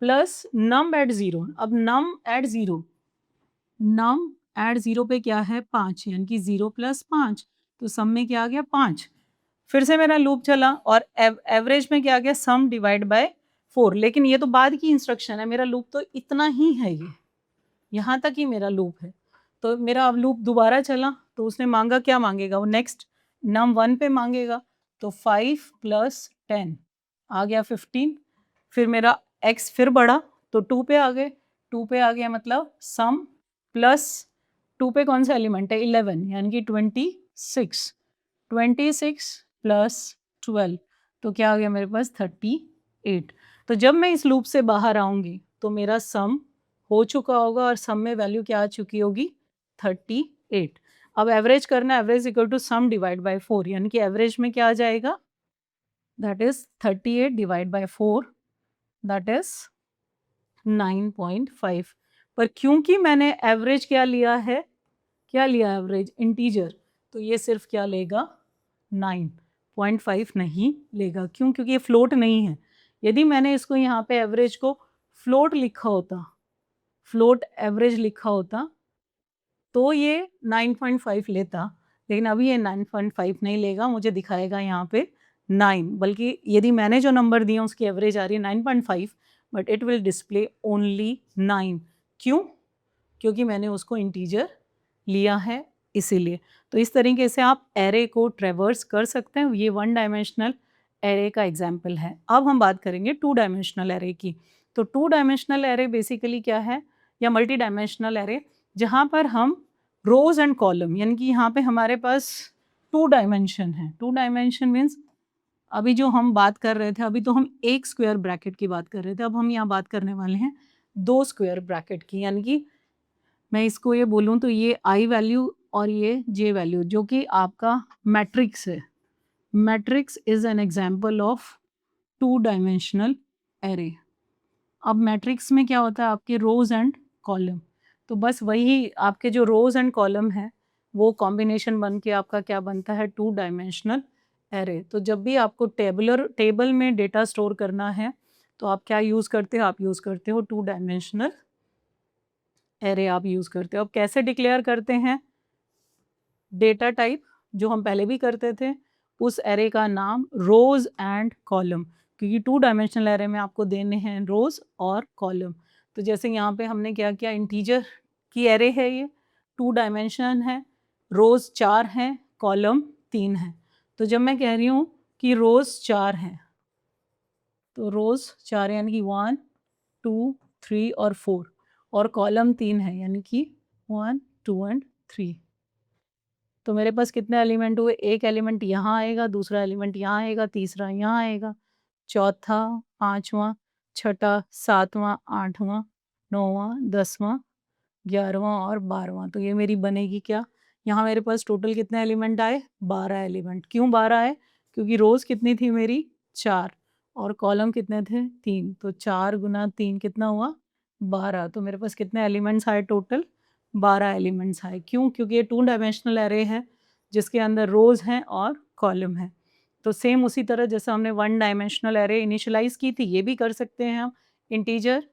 प्लस नम एट 0। अब नम एट 0, नम एट 0 पे क्या है? 5, यानी कि 0 प्लस 5। तो सम में क्या आ गया? 5। फिर से मेरा लूप चला और एवरेज में क्या आ गया? सम डिवाइड बाय 4। लेकिन ये तो बाद की इंस्ट्रक्शन है, मेरा लूप तो इतना ही है ये। यहाँ तक ही मेरा लूप है। तो मेरा अब लूप दोबारा चला तो उसने मांगा, क्या मांगेगा वो नेक्स्ट नम 1 पे मांगेगा। तो 5 + 10 आ गया 15। फिर मेरा x फिर बढ़ा तो 2 पे आ गए। 2 पे आ गया मतलब सम प्लस 2 पे कौन सा एलिमेंट है 11 यानी कि 26। 26 + 12 तो क्या आ गया मेरे पास 38। तो जब मैं इस लूप से बाहर आऊंगी तो मेरा सम हो चुका होगा और सम में वैल्यू क्या आ चुकी होगी 38। अब एवरेज करना, average equal to sum divide by 4 यानी कि एवरेज में क्या आ जाएगा that is 38 divide by 4 that is 9.5। पर क्योंकि मैंने एवरेज क्या लिया है, क्या लिया एवरेज इंटीजर, तो ये सिर्फ क्या लेगा 9.5 नहीं लेगा। क्यों? क्योंकि ये फ्लोट नहीं है। यदि मैंने इसको यहाँ पे एवरेज को फ्लोट लिखा होता, फ्लोट एवरेज लिखा होता तो ये 9.5 लेता, लेकिन अभी ये 9.5 नहीं लेगा, मुझे दिखाएगा यहाँ पे 9। बल्कि यदि मैंने जो नंबर दिए उसकी एवरेज आ रही है 9.5 but it will display only 9। क्यों? क्योंकि मैंने उसको इंटीजर लिया है इसीलिए। तो इस तरीके से आप एरे को ट्रेवर्स कर सकते हैं। ये 1 डायमेंशनल एरे का एग्जाम्पल है। अब हम बात करेंगे 2 डायमेंशनल एरे की। तो 2 डायमेंशनल एरे बेसिकली क्या है, या मल्टी डायमेंशनल एरे, जहाँ पर हम रोज एंड कॉलम यानी कि यहाँ पे हमारे पास 2 डायमेंशन है। 2 डायमेंशन मीन्स अभी जो हम बात कर रहे थे, अभी तो हम एक स्क्वायर ब्रैकेट की बात कर रहे थे, अब हम यहाँ बात करने वाले हैं 2 स्क्वायर ब्रैकेट की। यानी कि मैं इसको ये बोलूँ तो ये आई वैल्यू और ये जे वैल्यू जो कि आपका मैट्रिक्स है। Matrix is an example of 2 dimensional array. अब मैट्रिक्स में क्या होता है, आपके रोज एंड कॉलम। तो बस वही आपके जो रोज एंड कॉलम है वो कॉम्बिनेशन बन के आपका क्या बनता है 2 डायमेंशनल एरे। तो जब भी आपको टेबल में डेटा स्टोर करना है तो आप क्या यूज़ करते हो, आप यूज़ करते हो 2 डायमेंशनल एरे आप यूज़ करते हो। अब कैसे डिक्लेयर करते हैं, डेटा टाइप जो हम पहले भी करते थे, उस एरे का नाम रोज एंड कॉलम, क्योंकि 2 डायमेंशनल एरे में आपको देने हैं रोज और कॉलम। तो जैसे यहाँ पे हमने क्या किया, इंटीजर की एरे है ये, 2 डायमेंशन है, रोज 4 हैं, कॉलम 3 है। तो जब मैं कह रही हूँ कि रोज 4 हैं तो रोज 4 यानी कि 1 2 3 और 4, और कॉलम 3 है यानी कि 1 2 एंड 3। तो मेरे पास कितने एलिमेंट हुए, एक एलिमेंट यहाँ आएगा, दूसरा एलिमेंट यहाँ आएगा, तीसरा यहाँ आएगा, चौथा, पांचवा, छठा, सातवां, आठवां, नौवां, 10वां, 11वां और 12वां। तो ये मेरी बनेगी क्या, यहाँ मेरे पास टोटल कितने एलिमेंट आए 12 एलिमेंट। क्यों 12 आए, क्योंकि रोज कितनी थी मेरी 4 और कॉलम कितने थे 3। तो 4 गुना 3 कितना हुआ 12। तो मेरे पास कितने एलिमेंट्स आए टोटल 12 एलिमेंट्स आए। क्यों? क्योंकि ये 2 डायमेंशनल एरे है जिसके अंदर रोज हैं और कॉलम है। तो सेम उसी तरह जैसे हमने 1 डायमेंशनल एरे इनिशियलाइज की थी, ये भी कर सकते हैं हम। इंटीजर,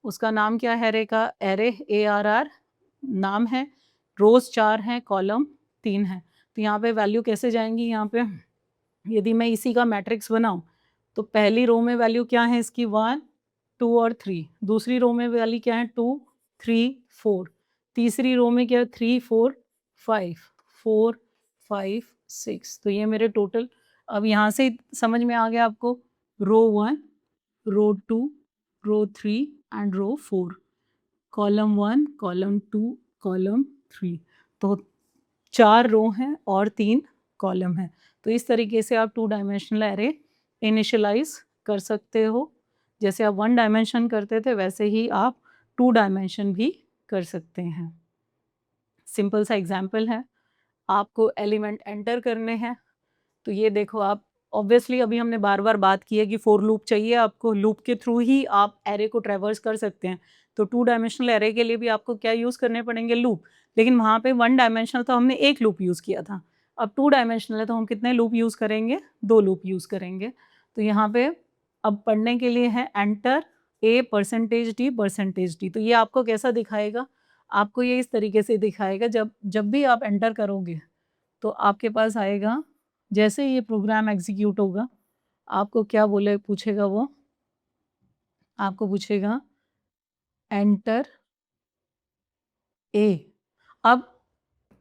उसका नाम क्या है एरे का, एरे ARR नाम है, रोज 4 हैं, कॉलम 3 है। तो यहाँ पे वैल्यू कैसे जाएंगी, यहाँ पे यदि मैं इसी का मैट्रिक्स बनाऊं तो पहली रो में वैल्यू क्या है इसकी 1 2 और 3, दूसरी रो में वैल्यू क्या है 2 3 4, तीसरी रो में क्या है 3 4 5 4 5 6। तो ये मेरे टोटल, अब यहाँ से समझ में आ गया आपको, row 1 row 2 row 3 and row 4, column 1 column 2 column 3। तो 4 रो हैं और 3 कॉलम हैं। तो इस तरीके से आप 2 डायमेंशनल एरे इनिशियलाइज कर सकते हो। जैसे आप 1 डायमेंशन करते थे वैसे ही आप 2 डायमेंशन भी कर सकते हैं। सिंपल सा एग्जाम्पल है, आपको एलिमेंट एंटर करने हैं। तो ये देखो, आप ऑब्वियसली अभी हमने बार बार बात की है कि फॉर लूप चाहिए आपको, लूप के थ्रू ही आप एरे को ट्रेवर्स कर सकते हैं। तो 2 डायमेंशनल एरे के लिए भी आपको क्या यूज़ करने पड़ेंगे, लूप। लेकिन वहाँ पे 1 डायमेंशनल तो हमने एक लूप यूज़ किया था, अब 2 डायमेंशनल है तो हम कितने लूप यूज़ करेंगे, 2 लूप यूज़ करेंगे। तो यहाँ पे अब पढ़ने के लिए है एंटर A %D %D। तो ये आपको कैसा दिखाएगा, आपको ये इस तरीके से दिखाएगा, जब जब भी आप एंटर करोगे तो आपके पास आएगा, जैसे ये प्रोग्राम एग्जीक्यूट होगा आपको क्या बोले पूछेगा, वो आपको पूछेगा एंटर ए। अब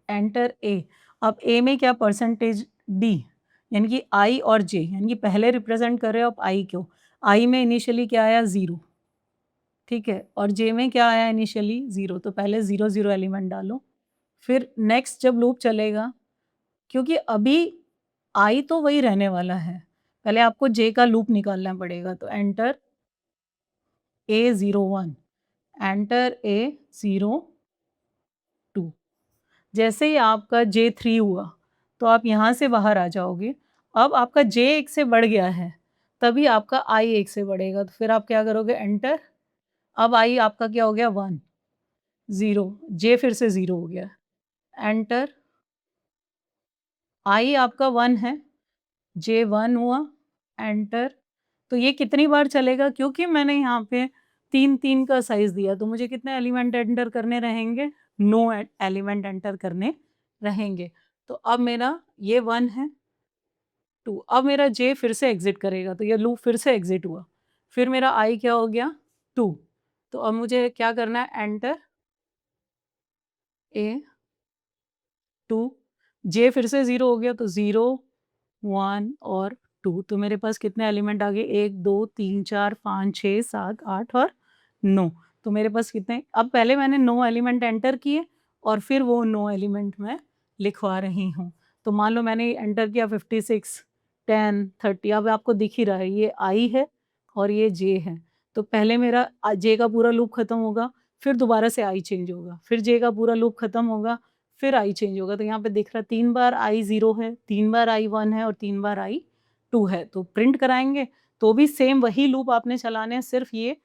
एंटर ए। अब ए में क्या परसेंटेज डी, यानी कि आई और जे, यानी कि पहले रिप्रेजेंट कर रहे हो आप आई को। आई में इनिशियली क्या आया 0, ठीक है, और जे में क्या आया इनिशियली 0, तो पहले 0 0 एलिमेंट डालो। फिर नेक्स्ट जब लूप चलेगा, क्योंकि अभी आई तो वही रहने वाला है, पहले आपको जे का लूप निकालना पड़ेगा, तो एंटर ए 0 1, एंटर ए 0 2। जैसे ही आपका J3 हुआ, तो आप यहाँ से बाहर आ जाओगे। अब आपका J 1 से बढ़ गया है, तभी आपका I 1 से बढ़ेगा, तो फिर आप क्या करोगे एंटर। अब I आपका क्या हो गया 1 0, J फिर से 0 हो गया, एंटर। I आपका 1 है, J 1 हुआ, एंटर। तो ये कितनी बार चलेगा, क्योंकि मैंने यहाँ पे 3-3 का साइज़ दिया, तो मुझे कितने एलिमेंट एंटर करने रहेंगे, 9 एलिमेंट एंटर करने रहेंगे। तो अब मेरा ये 1 है, 2, अब मेरा J फिर से एग्ज़िट करेगा, तो ये लूप फिर से एग्ज़िट हुआ। फिर मेरा I क्या हो गया 2, तो अब मुझे क्या करना है एंटर A 2, J फिर से 0 हो गया, तो 0 1 और 2, तो मेरे पास कितने एलिमेंट आ गए 1 2 3 4 5 6 7 8 और 9। तो मेरे पास कितने, अब पहले मैंने 9 एलिमेंट एंटर किए और फिर वो 9 एलिमेंट मैं लिखवा रही हूँ। तो मान लो मैंने एंटर किया 56 10 30, अब आपको दिख ही रहा है ये I है और ये J है। तो पहले मेरा J का पूरा लूप खत्म होगा, फिर दोबारा से I चेंज होगा, फिर J का पूरा लूप खत्म होगा, फिर I चेंज होगा। तो यहाँ पे दिख रहा है 3 बार I 0 है, 3 बार I 1 है और 3 बार I 2 है। तो प्रिंट कराएँगे तो भी सेम वही लूप आपने चलाने हैं, सिर्फ़ ये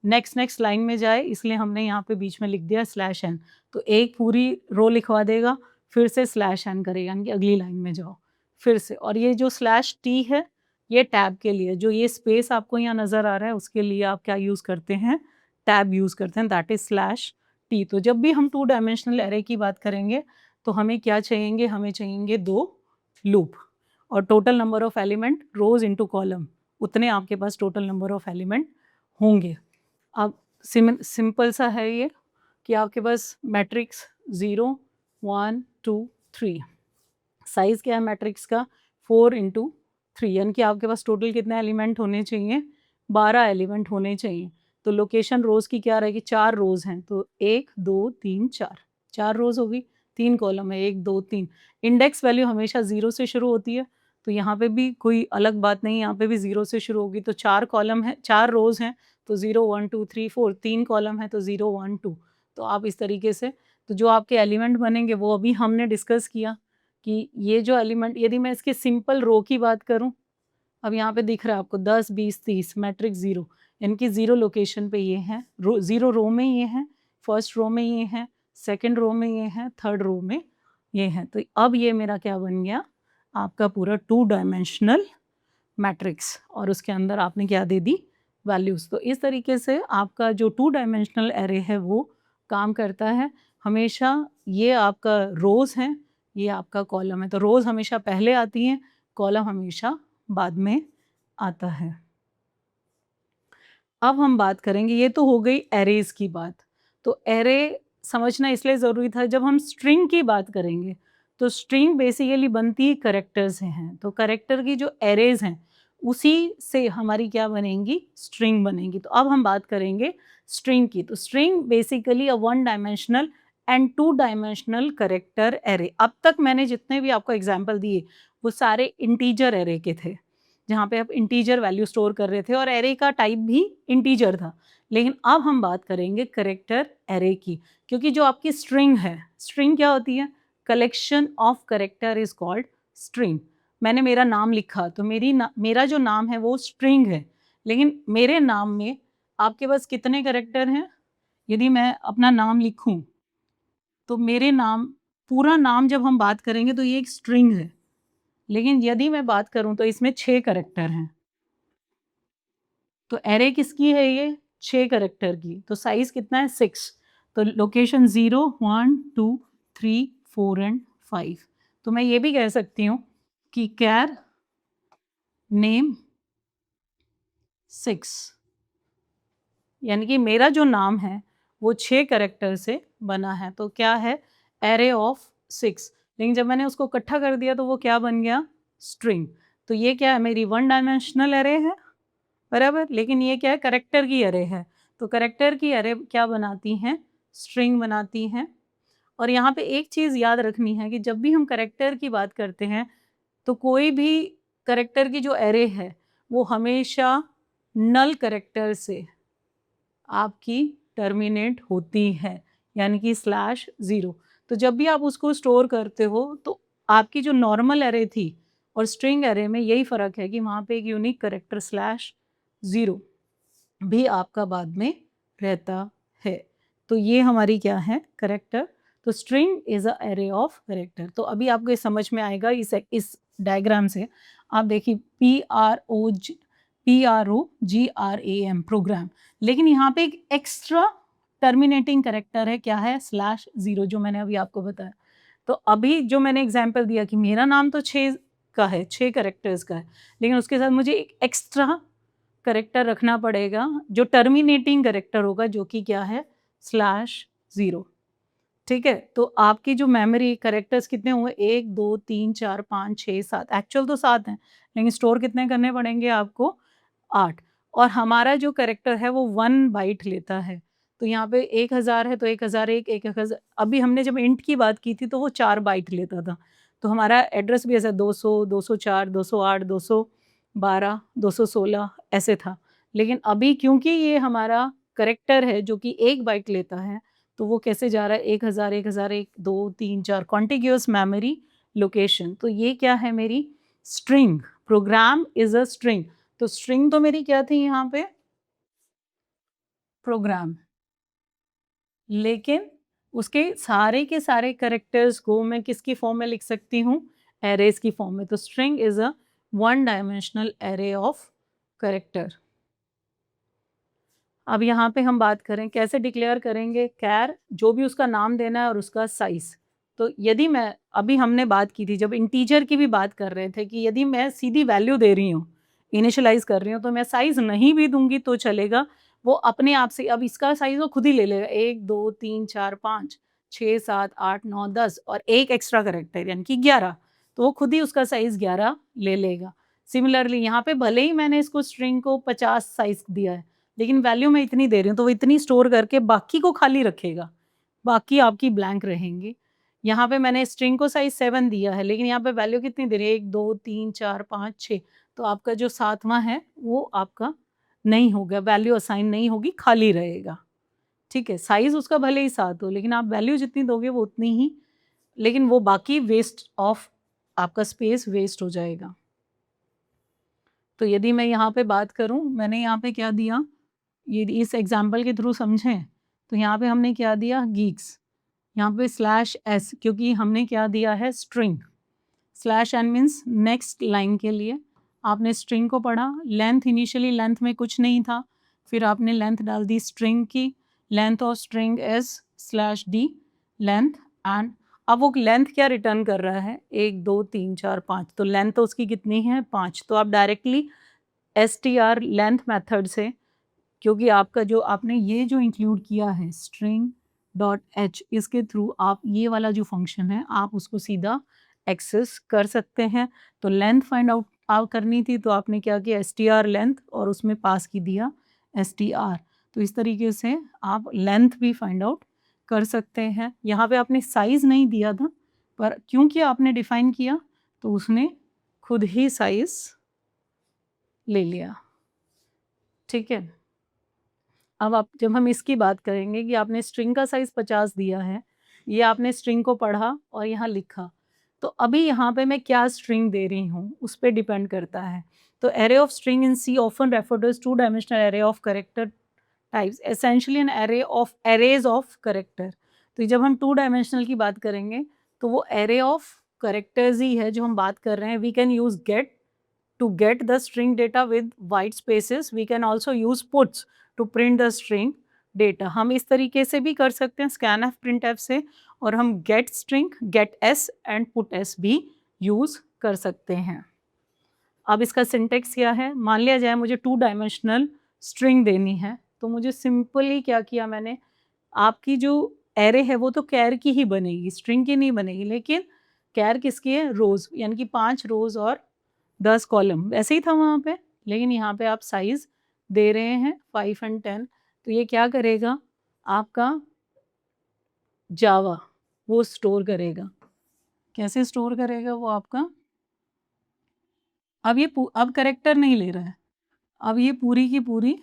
नेक्स्ट लाइन में जाए, इसलिए हमने यहाँ पे बीच में लिख दिया /n। तो एक पूरी रो लिखवा देगा, फिर से /n करेगा, यानी कि अगली लाइन में जाओ फिर से। और ये जो /t है, ये टैब के लिए, जो ये स्पेस आपको यहाँ नज़र आ रहा है उसके लिए आप क्या यूज़ करते हैं, टैब यूज़ करते हैं, दैट इज़ /t। तो जब भी हम 2 डायमेंशनल एरे की बात करेंगे तो हमें क्या चाहिएंगे, हमें चाहिएंगे 2 लूप और total number of element rows into column, उतने आपके पास टोटल नंबर ऑफ एलिमेंट होंगे। अब सिंपल सा है ये कि आपके पास मैट्रिक्स 0 1 2 3, साइज़ क्या है मैट्रिक्स का 4 इंटू 3, यानी कि आपके पास टोटल कितने एलिमेंट होने चाहिए, 12 एलिमेंट होने चाहिए। तो लोकेशन रोज़ की क्या रहेगी, 4 रोज़ हैं, तो 1 2 3 4, 4 रोज़ होगी, 3 कॉलम है, 1 2 3। इंडेक्स वैल्यू हमेशा 0 से शुरू होती है, तो यहाँ पे भी कोई अलग बात नहीं, यहाँ पे भी 0 से शुरू होगी। तो 4 कॉलम है, 4 रोज़ हैं, तो 0 1 2 3 4, 3 कॉलम है तो 0 1 2। तो आप इस तरीके से, तो जो आपके एलिमेंट बनेंगे वो अभी हमने डिस्कस किया कि ये जो एलिमेंट, यदि मैं इसकी सिंपल रो की बात करूं, अब यहाँ पे दिख रहा है आपको 10 20 30 मैट्रिक्स 0, इनकी 0 लोकेशन पे ये हैं, 0 रो में ये हैं, फर्स्ट रो में ये हैं, सेकंड रो में ये हैं, थर्ड रो में ये हैं। तो अब ये मेरा क्या बन गया, आपका पूरा 2 डायमेंशनल मैट्रिक्स, और उसके अंदर आपने क्या दे दी, वैल्यूज़। तो इस तरीके से आपका जो 2 डायमेंशनल एरे है वो काम करता है। हमेशा ये आपका रोज़ हैं, ये आपका कॉलम है, तो रोज़ हमेशा पहले आती हैं, कॉलम हमेशा बाद में आता है। अब हम बात करेंगे, ये तो हो गई एरेज़ की बात। तो एरे समझना इसलिए ज़रूरी था, जब हम स्ट्रिंग की बात करेंगे, तो स्ट्रिंग बेसिकली बनती ही कैरेक्टर्स से हैं। तो कैरेक्टर की जो एरेज़ हैं, उसी से हमारी क्या बनेंगी, स्ट्रिंग बनेंगी। तो अब हम बात करेंगे स्ट्रिंग की। तो string basically a 1 dimensional and 2 dimensional character array. अब तक मैंने जितने भी आपको एग्ज़ाम्पल दिए, वो सारे इंटीजर एरे के थे, जहाँ पे आप इंटीजर वैल्यू स्टोर कर रहे थे और एरे का टाइप भी इंटीजर था। लेकिन अब हम बात करेंगे कैरेक्टर एरे की, क्योंकि जो आपकी स्ट्रिंग है, स्ट्रिंग क्या होती है, collection of character is called string. मैंने मेरा नाम लिखा तो मेरा जो नाम है वो स्ट्रिंग है, लेकिन मेरे नाम में आपके पास कितने कैरेक्टर हैं, यदि मैं अपना नाम लिखूं तो मेरे नाम, पूरा नाम जब हम बात करेंगे तो ये एक स्ट्रिंग है, लेकिन यदि मैं बात करूं तो इसमें 6 कैरेक्टर हैं। तो एरे किसकी है ये, 6 कैरेक्टर की। तो साइज़ कितना है 6। तो लोकेशन 0 1 2 3 4 एंड 5। तो मैं ये भी कह सकती हूँ कि कैर नेम 6, यानी कि मेरा जो नाम है वो 6 कैरेक्टर से बना है। तो क्या है, एरे ऑफ 6। लेकिन जब मैंने उसको इकट्ठा कर दिया तो वो क्या बन गया, स्ट्रिंग। तो ये क्या है, मेरी 1 डायमेंशनल एरे है, बराबर। लेकिन ये क्या है, कैरेक्टर की एरे है। तो कैरेक्टर की एरे क्या बनाती हैं, स्ट्रिंग बनाती हैं। और यहाँ पे एक चीज़ याद रखनी है कि जब भी हम कैरेक्टर की बात करते हैं तो कोई भी कैरेक्टर की जो एरे है वो हमेशा नल कैरेक्टर से आपकी टर्मिनेट होती है, यानी कि /0। तो जब भी आप उसको स्टोर करते हो तो आपकी जो नॉर्मल एरे थी और स्ट्रिंग एरे में यही फ़र्क है कि वहाँ पे एक यूनिक कैरेक्टर /0 भी आपका बाद में रहता है। तो ये हमारी क्या है, कैरेक्टर। तो string is a array of character. तो अभी आपको ये समझ में आएगा इस डायग्राम से। आप देखिए PROGRAM, प्रोग्राम। लेकिन यहाँ पे एक एक्स्ट्रा टर्मिनेटिंग कैरेक्टर है, क्या है, /0, जो मैंने अभी आपको बताया। तो अभी जो मैंने एग्जाम्पल दिया कि मेरा नाम तो 6 का है, 6 कैरेक्टर्स का है, लेकिन उसके साथ मुझे एक एक्स्ट्रा करेक्टर रखना पड़ेगा जो टर्मिनेटिंग करेक्टर होगा, जो कि क्या है, /0। ठीक है। तो आपकी जो मेमोरी करेक्टर्स कितने हुए, 1 2 3 4 5 6 7, एक्चुअल तो 7 हैं, लेकिन स्टोर कितने करने पड़ेंगे आपको, 8। और हमारा जो करेक्टर है वो 1 बाइट लेता है। तो यहाँ पे 1000 है तो 1001, 1000। अभी हमने जब इंट की बात की थी तो वो 4 बाइट लेता था। तो हमारा एड्रेस भी ऐसा 200, 204, 208, 212, 216 ऐसे था। लेकिन अभी क्योंकि ये हमारा करेक्टर है जो कि 1 बाइट लेता है, तो वो कैसे जा रहा है, 1000, 1001, 2, 3, 4 कॉन्टिग्यूअस मेमोरी लोकेशन। तो ये क्या है, मेरी string. Program is a string. तो स्ट्रिंग तो मेरी क्या थी यहाँ पे, प्रोग्राम। लेकिन उसके सारे के सारे कैरेक्टर्स को मैं किसकी फॉर्म में लिख सकती हूँ, एरेज की फॉर्म में। तो string is a 1 dimensional array of character. अब यहाँ पे हम बात करें कैसे डिक्लेयर करेंगे, कैर, जो भी उसका नाम देना है और उसका साइज़। तो यदि मैं, अभी हमने बात की थी जब इंटीजर की भी बात कर रहे थे, कि यदि मैं सीधी वैल्यू दे रही हूँ, इनिशियलाइज़ कर रही हूँ, तो मैं साइज़ नहीं भी दूँगी तो चलेगा, वो अपने आप से। अब इसका साइज़ वो खुद ही ले लेगा, 1 2 3 4 5 6 7 8 9 10 और एक एक्स्ट्रा कैरेक्टर यानी कि 11, तो वो खुद ही उसका साइज़ 11 ले लेगा। सिमिलरली यहाँ पे भले ही मैंने इसको स्ट्रिंग को 50 साइज़ दिया है, लेकिन वैल्यू मैं इतनी दे रही हूँ, तो वो इतनी स्टोर करके बाकी को खाली रखेगा, बाकी आपकी ब्लैंक रहेंगी। यहाँ पे मैंने स्ट्रिंग को साइज़ 7 दिया है, लेकिन यहाँ पे वैल्यू कितनी दे रही है, 1 2 3 4 5 6, तो आपका जो 7वां है वो आपका नहीं होगा, वैल्यू असाइन नहीं होगी, खाली रहेगा। ठीक है, साइज़ उसका भले ही 7 हो, लेकिन आप वैल्यू जितनी दोगे वो उतनी ही, लेकिन वो बाकी वेस्ट ऑफ आपका स्पेस वेस्ट हो जाएगा। तो यदि मैं यहाँ पे बात करूँ, मैंने यहाँ पे क्या दिया, ये इस एग्जाम्पल के थ्रू समझें, तो यहाँ पे हमने क्या दिया, गीक्स। यहाँ पे /s, क्योंकि हमने क्या दिया है, string. /n means next line के लिए आपने स्ट्रिंग को पढ़ा। लेंथ, इनिशियली लेंथ में कुछ नहीं था, फिर आपने लेंथ डाल दी स्ट्रिंग की। Length of string is /d length. And अब वो लेंथ क्या रिटर्न कर रहा है, 1 2 3 4 5, तो लेंथ तो उसकी कितनी है, 5। तो आप डायरेक्टली str लेंथ मेथड से, क्योंकि आपका जो आपने ये जो इंक्लूड किया है स्ट्रिंग डॉट एच, इसके थ्रू आप ये वाला जो फंक्शन है आप उसको सीधा एक्सेस कर सकते हैं। तो लेंथ फाइंड आउट करनी थी, तो आपने क्या किया, str लेंथ, और उसमें पास की दिया str। तो इस तरीके से आप लेंथ भी फाइंड आउट कर सकते हैं। यहाँ पे आपने साइज़ नहीं दिया था, पर क्योंकि आपने डिफाइन किया तो उसने खुद ही साइज़ ले लिया। ठीक है। अब आप, जब हम इसकी बात करेंगे कि आपने स्ट्रिंग का साइज़ 50 दिया है, ये आपने स्ट्रिंग को पढ़ा और यहाँ लिखा, तो अभी यहाँ पे मैं क्या स्ट्रिंग दे रही हूँ उस पे डिपेंड करता है। तो array of string in C often referred as 2 dimensional array of character types, essentially an array of arrays of character. तो जब हम 2 डायमेंशनल की बात करेंगे तो वो एरे ऑफ कैरेक्टर्स ही है जो हम बात कर रहे हैं। We can use get to get the string data with white spaces. We can also use puts to print the string data. हम इस तरीके से भी कर सकते हैं scanf printf से, और हम get string, get s and put s भी यूज़ कर सकते हैं। अब इसका सिंटेक्स क्या है, मान लिया जाए मुझे 2 डायमेंशनल स्ट्रिंग देनी है, तो मुझे सिंपली क्या किया मैंने, आपकी जो एरे है वो तो कैर की ही बनेगी, स्ट्रिंग की नहीं बनेगी, लेकिन कैर किसकी है? रोज़, यानी कि 5 रोज़ और 10 कॉलम, ऐसे ही था वहाँ पे। लेकिन यहाँ पे आप साइज़ दे रहे हैं 5 एंड 10, तो ये क्या करेगा आपका जावा, वो स्टोर करेगा। कैसे स्टोर करेगा वो आपका? अब ये अब कैरेक्टर नहीं ले रहा है, अब ये पूरी की पूरी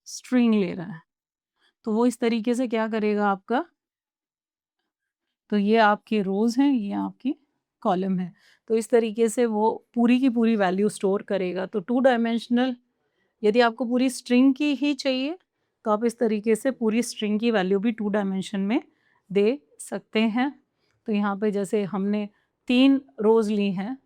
स्ट्रिंग ले रहा है। तो वो इस तरीके से क्या करेगा आपका, तो ये आपके रोज़ हैं, ये आपकी कॉलम है। तो इस तरीके से वो पूरी की पूरी वैल्यू स्टोर करेगा। तो 2 डायमेंशनल, यदि आपको पूरी स्ट्रिंग की ही चाहिए, तो आप इस तरीके से पूरी स्ट्रिंग की वैल्यू भी 2 डायमेंशन में दे सकते हैं। तो यहाँ पे जैसे हमने 3 रोज़ ली हैं,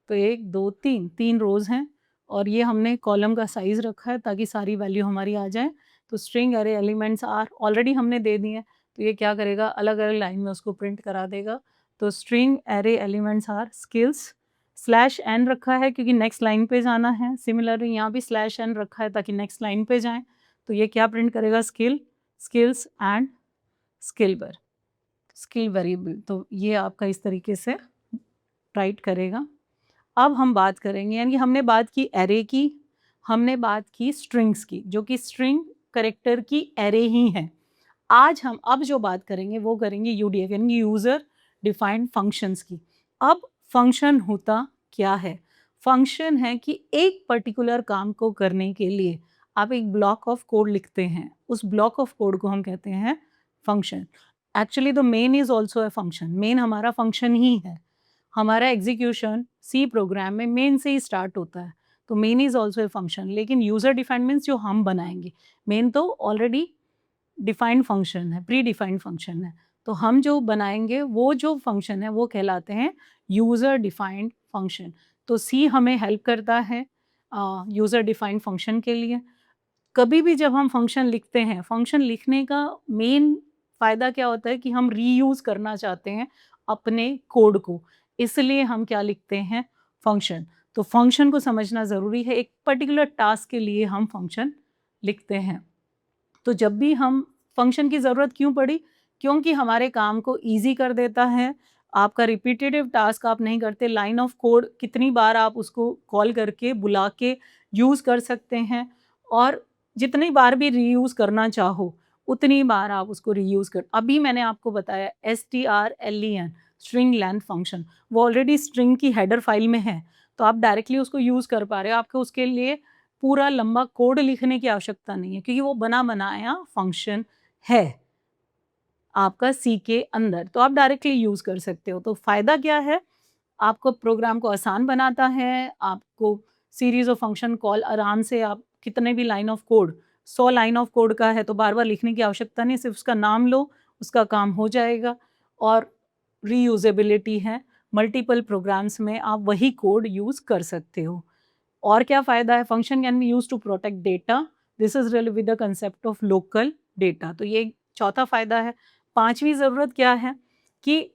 तो 1, 2, 3, 3 रोज़ हैं और ये हमने कॉलम का साइज़ रखा है ताकि सारी वैल्यू हमारी आ जाए। तो string array elements are already हमने दे दिए हैं, तो ये क्या करेगा, अलग-अलग लाइन में उसको प्रिंट करा देगा। तो string array elements are skills, slash n रखा है क्योंकि नेक्स्ट लाइन पे जाना है। सिमिलरली यहाँ भी स्लैश एन रखा है ताकि नेक्स्ट लाइन पे जाएँ। तो ये क्या प्रिंट करेगा, skill, skills and skill were, skill variable. तो ये आपका इस तरीके से राइट करेगा। अब हम बात करेंगे, यानी हमने बात की एरे की, हमने बात की स्ट्रिंग्स की, जो कि स्ट्रिंग कैरेक्टर की एरे ही है। आज हम अब जो बात करेंगे वो करेंगे यूडीएफ, यानी यूज़र डिफाइंड फंक्शंस की। अब फंक्शन होता क्या है? फंक्शन है कि एक पर्टिकुलर काम को करने के लिए आप एक ब्लॉक ऑफ कोड लिखते हैं, उस ब्लॉक ऑफ कोड को हम कहते हैं function. Actually the main is also a function, main हमारा फंक्शन ही है। हमारा एग्जीक्यूशन सी प्रोग्राम में मेन से ही स्टार्ट होता है, तो main is also a function. लेकिन यूज़र डिफाइंड मीन्स जो हम बनाएंगे, मेन तो ऑलरेडी डिफाइंड फंक्शन है, प्री डिफाइंड फंक्शन है। तो हम जो बनाएंगे वो जो फंक्शन है वो कहलाते हैं यूज़र डिफाइंड फंक्शन। तो सी हमें हेल्प करता है यूज़र डिफाइंड फंक्शन के लिए। कभी भी जब हम फंक्शन लिखते हैं, फंक्शन लिखने का मेन फ़ायदा क्या होता है कि हम रीयूज़ करना चाहते हैं अपने कोड को, इसलिए हम क्या लिखते हैं, फंक्शन। तो फंक्शन को समझना ज़रूरी है, एक पर्टिकुलर टास्क के लिए हम फंक्शन लिखते हैं। तो जब भी हम फंक्शन की ज़रूरत क्यों पड़ी? क्योंकि हमारे काम को ईज़ी कर देता है। आपका रिपिटिटिव टास्क आप नहीं करते, लाइन ऑफ कोड कितनी बार आप उसको कॉल करके, बुला के यूज़ कर सकते हैं और जितनी बार भी रीयूज़ करना चाहो, उतनी बार आप उसको रीयूज़ कर। अभी मैंने आपको बताया strlen, स्ट्रिंग लेंथ फंक्शन, वो ऑलरेडी स्ट्रिंग की हेडर फाइल में है, तो आप डायरेक्टली उसको यूज़ कर पा रहे हो। आपको उसके लिए पूरा लंबा कोड लिखने की आवश्यकता नहीं है क्योंकि वो बना बनाया फंक्शन है आपका सी के अंदर, तो आप डायरेक्टली यूज़ कर सकते हो। तो फ़ायदा क्या है? आपको प्रोग्राम को आसान बनाता है, आपको सीरीज़ ऑफ फंक्शन कॉल आराम से आप कितने भी line of code, 100 line of code का है तो बार-बार लिखने की आवश्यकता नहीं, सिर्फ़ उसका नाम लो, उसका काम हो जाएगा। और रीयूज़ेबिलिटी है, मल्टीपल प्रोग्राम्स में आप वही कोड यूज़ कर सकते हो। और क्या फ़ायदा है? Function can be used to protect data, this is related with the concept of local data. तो ये चौथा फ़ायदा है। 5वीं ज़रूरत क्या है कि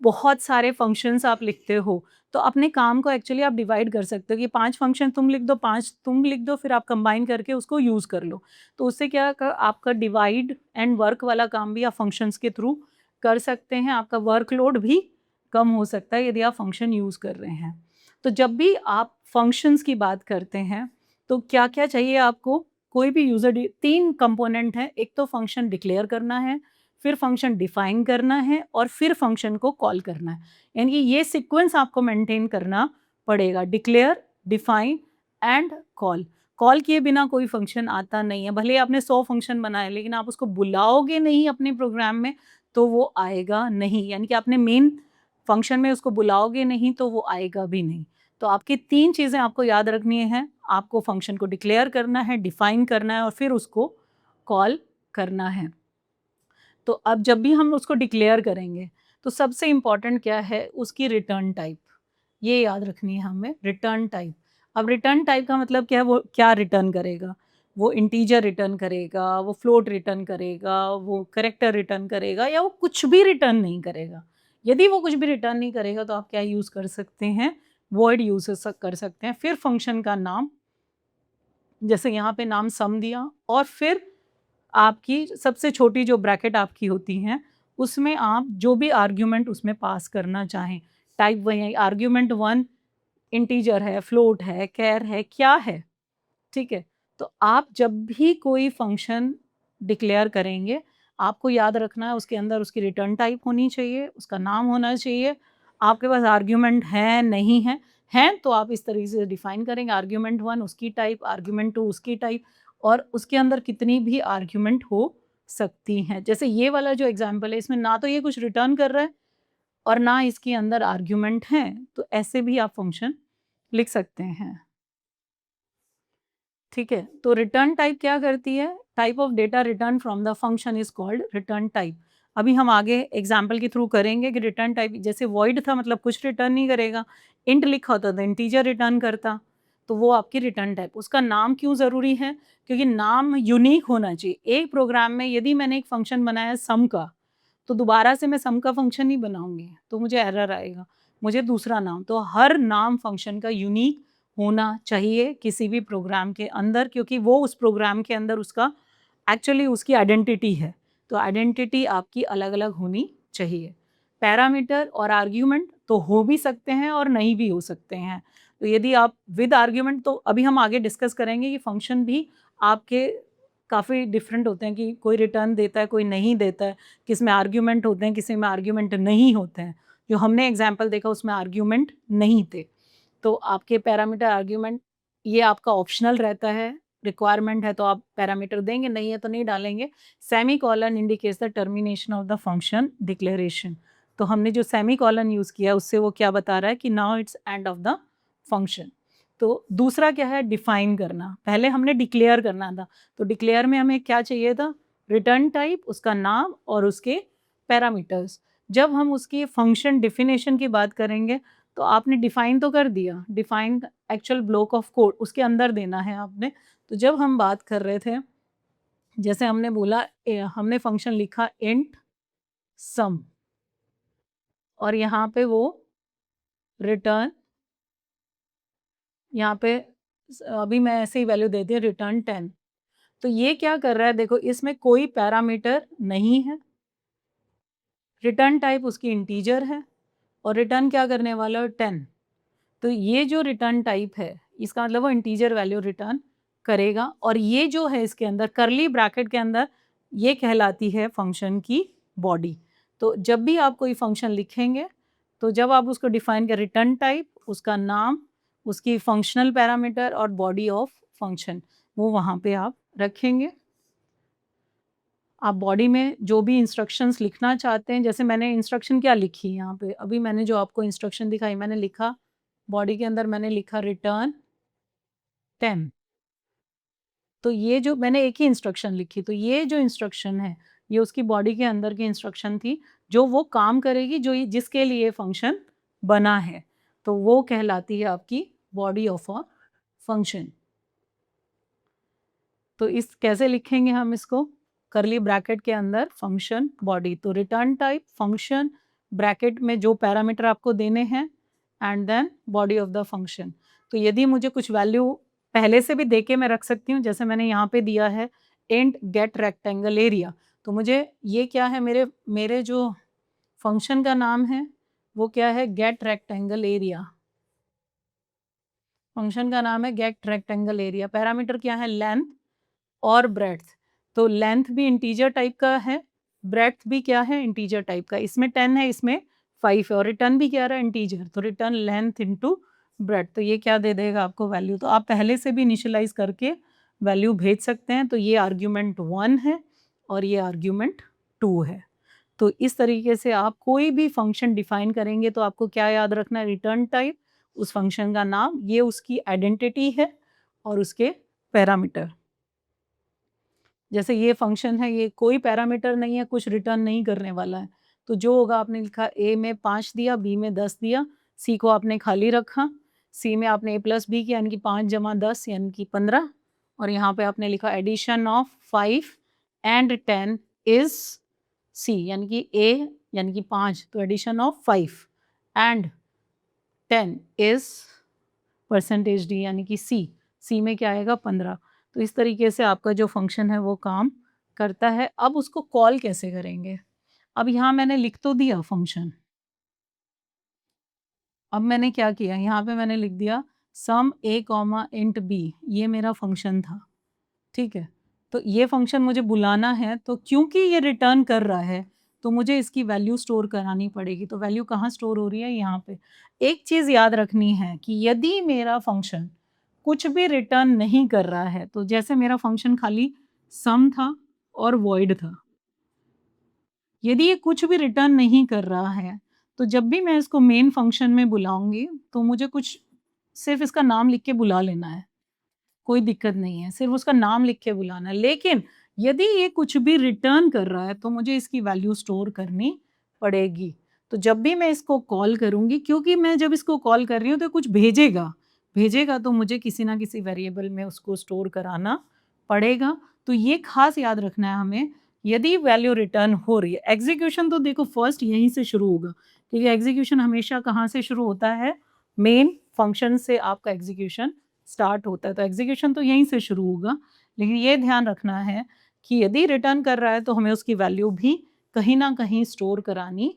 बहुत सारे फंक्शंस आप लिखते हो, तो अपने काम को एक्चुअली आप डिवाइड कर सकते हो कि 5 फंक्शन तुम लिख दो, 5 तुम लिख दो, फिर आप कंबाइन करके उसको यूज़ कर लो। तो उससे क्या क आपका डिवाइड एंड वर्क वाला काम भी आप फंक्शंस के थ्रू कर सकते हैं। आपका वर्कलोड भी कम हो सकता है यदि आप फंक्शन यूज़ कर रहे हैं। तो जब भी आप फंक्शंस की बात करते हैं, तो क्या-क्या चाहिए आपको? कोई भी यूज़र 3 कंपोनेंट हैं, एक तो फंक्शन डिक्लेयर करना है, फिर फंक्शन डिफाइन करना है और फिर फंक्शन को कॉल करना है। यानी कि ये सीक्वेंस आपको मेंटेन करना पड़ेगा, declare, define and call. Call किए बिना कोई फंक्शन आता नहीं है, भले ही आपने 100 फंक्शन बनाए लेकिन आप उसको बुलाओगे नहीं अपने प्रोग्राम में, तो वो आएगा नहीं। यानी कि आपने मेन फंक्शन में उसको बुलाओगे नहीं तो वो आएगा भी नहीं। तो आपकी 3 चीज़ें आपको याद रखनी हैं, आपको फंक्शन को डिक्लेयर करना है, डिफाइन करना है और फिर उसको कॉल करना है। तो अब जब भी हम उसको डिक्लेयर करेंगे, तो सबसे इम्पोर्टेंट क्या है, उसकी रिटर्न टाइप। ये याद रखनी है हमें, रिटर्न टाइप। अब रिटर्न टाइप का मतलब क्या है, वो क्या रिटर्न करेगा? वो इंटीजर रिटर्न करेगा, वो फ्लोट रिटर्न करेगा, वो कैरेक्टर रिटर्न करेगा या वो कुछ भी रिटर्न नहीं करेगा। यदि वो कुछ भी रिटर्न नहीं करेगा तो आप क्या यूज़ कर सकते हैं, वॉइड यूज़ कर सकते हैं। फिर फंक्शन का नाम, जैसे यहाँ पे नाम सम दिया और फिर आपकी सबसे छोटी जो ब्रैकेट आपकी होती है उसमें आप जो भी आर्ग्यूमेंट उसमें पास करना चाहें, टाइप वही आर्ग्यूमेंट 1 इंटीजर है, फ्लोट है, कैर है, क्या है, ठीक है? तो आप जब भी कोई फंक्शन डिक्लेयर करेंगे, आपको याद रखना है उसके अंदर उसकी रिटर्न टाइप होनी चाहिए, उसका नाम होना चाहिए, आपके पास आर्ग्यूमेंट है, नहीं है, हैं तो आप इस तरीके से डिफाइन करेंगे आर्ग्यूमेंट 1 उसकी टाइप, आर्ग्यूमेंट 2 उसकी टाइप और उसके अंदर कितनी भी आर्ग्यूमेंट हो सकती हैं। जैसे ये वाला जो एग्ज़ाम्पल है इसमें ना तो ये कुछ रिटर्न कर रहा है और ना इसके अंदर आर्ग्यूमेंट हैं, तो ऐसे भी आप फंक्शन लिख सकते हैं। ठीक है, तो रिटर्न टाइप क्या करती है? Type of data return from the function is called return type. अभी हम आगे एग्जाम्पल के थ्रू करेंगे कि रिटर्न टाइप जैसे वॉइड था मतलब कुछ रिटर्न नहीं करेगा, इंट लिखा होता तो इंटीजर रिटर्न करता, तो वो आपकी रिटर्न टाइप। उसका नाम क्यों ज़रूरी है? क्योंकि नाम यूनिक होना चाहिए। एक प्रोग्राम में यदि मैंने एक फंक्शन बनाया सम का, तो दोबारा से मैं सम का फंक्शन नहीं बनाऊंगी, तो मुझे एरर आएगा, मुझे दूसरा नाम। तो हर नाम फंक्शन का यूनिक होना चाहिए किसी भी प्रोग्राम के अंदर, क्योंकि वो उस प्रोग्राम के अंदर उसका एक्चुअली उसकी आइडेंटिटी है। तो आइडेंटिटी आपकी अलग-अलग होनी चाहिए। पैरामीटर और आर्ग्यूमेंट तो हो भी सकते हैं और नहीं भी हो सकते हैं। तो यदि आप विद आर्ग्यूमेंट, तो अभी हम आगे डिस्कस करेंगे कि फंक्शन भी आपके काफ़ी डिफरेंट होते हैं कि कोई रिटर्न देता है, कोई नहीं देता है, किसमें आर्ग्यूमेंट होते हैं, किसी में आर्ग्यूमेंट नहीं होते हैं। जो हमने एग्जाम्पल देखा उसमें आर्ग्यूमेंट नहीं थे। तो आपके पैरामीटर आर्ग्यूमेंट ये आपका ऑप्शनल रहता है, रिक्वायरमेंट है तो आप पैरामीटर देंगे, नहीं है तो नहीं डालेंगे। Semicolon indicates the termination of the function declaration. तो हमने जो सेमीकोलन यूज़ किया उससे वो क्या बता रहा है कि now it's and of the function. तो दूसरा क्या है? डिफाइन करना। पहले हमने डिक्लेयर करना था, तो डिक्लेयर में हमें क्या चाहिए था? रिटर्न टाइप, उसका नाम और उसके पैरामीटर्स। जब हम उसकी फंक्शन डेफिनेशन की बात करेंगे तो आपने डिफाइन तो कर दिया, define actual block of code उसके अंदर देना है आपने। तो जब हम बात कर रहे थे, जैसे हमने बोला हमने फंक्शन लिखा इंट सम और यहाँ पे वो रिटर्न, यहाँ पे अभी मैं ऐसे ही वैल्यू दे दी रिटर्न 10। तो ये क्या कर रहा है? देखो इसमें कोई पैरामीटर नहीं है, रिटर्न टाइप उसकी इंटीजर है और रिटर्न क्या करने वाला है? 10। तो ये जो रिटर्न टाइप है इसका मतलब वो इंटीजर वैल्यू रिटर्न करेगा और ये जो है इसके अंदर करली ब्रैकेट के अंदर ये कहलाती है फंक्शन की बॉडी। तो जब भी आप कोई फंक्शन लिखेंगे तो जब आप उसको डिफाइन कर रिटर्न टाइप, उसका नाम, उसकी फंक्शनल पैरामीटर और बॉडी ऑफ फंक्शन वो वहाँ पे आप रखेंगे। आप बॉडी में जो भी इंस्ट्रक्शंस लिखना चाहते हैं, जैसे मैंने इंस्ट्रक्शन क्या लिखी यहाँ पे, अभी मैंने जो आपको इंस्ट्रक्शन दिखाई मैंने लिखा बॉडी के अंदर मैंने लिखा रिटर्न 10। तो ये जो मैंने एक ही इंस्ट्रक्शन लिखी, तो ये जो इंस्ट्रक्शन है ये उसकी बॉडी के अंदर की इंस्ट्रक्शन थी जो वो काम करेगी, जो जिसके लिए फंक्शन बना है, तो वो कहलाती है आपकी बॉडी ऑफ अ फंक्शन। तो इस कैसे लिखेंगे हम इसको? करली ब्रैकेट के अंदर फंक्शन बॉडी, तो रिटर्न टाइप फंक्शन ब्रैकेट में जो पैरामीटर आपको देने हैं and then body of the function. तो यदि मुझे कुछ वैल्यू पहले से भी दे के मैं रख सकती हूँ, जैसे मैंने यहाँ पे दिया है इंट गेट रेक्टेंगल एरिया, तो मुझे ये क्या है, मेरे मेरे जो फंक्शन का नाम है वो क्या है? Gate rectangle area. फंक्शन का नाम है गेट रेक्टेंगल एरिया। पैरामीटर क्या है? लेंथ और ब्रेड्थ। तो लेंथ भी इंटीजर टाइप का है, ब्रेड्थ भी क्या है? इंटीजर टाइप का। इसमें 10 है, इसमें 5 है और रिटर्न भी क्या रहा है? इंटीजर। तो रिटर्न लेंथ इनटू ब्रेड्थ, तो ये क्या दे देगा आपको वैल्यू? तो आप पहले से भी इनिशियलाइज करके वैल्यू भेज सकते हैं। तो ये आर्ग्यूमेंट 1 है और ये आर्ग्यूमेंट 2 है। तो इस तरीके से आप कोई भी फंक्शन डिफाइन करेंगे तो आपको क्या याद रखना है? रिटर्न टाइप, उस फंक्शन का नाम, ये उसकी आइडेंटिटी है और उसके पैरामीटर। जैसे ये फंक्शन है, ये कोई पैरामीटर नहीं है, कुछ रिटर्न नहीं करने वाला है। तो जो होगा, आपने लिखा ए में 5 दिया, बी में 10 दिया, सी को आपने खाली रखा, सी में आपने ए प्लस बी किया यानी कि 5 जमा 10 यानी कि 15 और यहाँ पे आपने लिखा addition of 5 and 10 is C यानी कि ए यानी कि 5, तो addition of 5 and 10 is percentage D यानी कि सी, सी में क्या आएगा? 15। तो इस तरीके से आपका जो फंक्शन है वो काम करता है। अब उसको कॉल कैसे करेंगे? अब यहाँ मैंने लिख तो दिया फंक्शन। अब मैंने क्या किया, यहाँ पे मैंने लिख दिया सम a कॉमा इंट b, ये मेरा फंक्शन था, ठीक है। तो ये फंक्शन मुझे बुलाना है, तो क्योंकि ये रिटर्न कर रहा है तो मुझे इसकी वैल्यू स्टोर करानी पड़ेगी। तो वैल्यू कहाँ स्टोर हो रही है? यहाँ पे। एक चीज़ याद रखनी है कि यदि मेरा फंक्शन कुछ भी रिटर्न नहीं कर रहा है, तो जैसे मेरा फंक्शन खाली सम था और वॉइड था, यदि ये कुछ भी रिटर्न नहीं कर रहा है, तो जब भी मैं इसको मेन फंक्शन में बुलाऊँगी, तो मुझे कुछ सिर्फ़ इसका नाम लिख के बुला लेना है। कोई दिक्कत नहीं है, सिर्फ़ उसका नाम लिख के बुलाना है। लेकिन यदि ये कुछ भी रिटर्न कर रहा है, तो मुझे इसकी वैल्यू स्टोर करनी पड़ेगी। तो जब भी मैं इसको कॉल करूँगी, क्योंकि मैं जब इसको कॉल कर रही हूँ तो कुछ भेजेगा, भेजेगा तो मुझे किसी न किसी वेरिएबल में उसको स्टोर कराना पड़ेगा। तो ये ख़ास याद रखना है हमें, यदि वैल्यू रिटर्न हो रही है। एग्ज़ीक्यूशन तो देखो फर्स्ट यहीं से शुरू होगा, क्योंकि एग्ज़ीक्यूशन हमेशा कहाँ से शुरू होता है? मेन फंक्शन से आपका एग्ज़ीक्यूशन स्टार्ट होता है, तो एग्ज़ीक्यूशन तो यहीं से शुरू होगा। लेकिन ये ध्यान रखना है कि यदि रिटर्न कर रहा है तो हमें उसकी वैल्यू भी कहीं न कहीं स्टोर करानी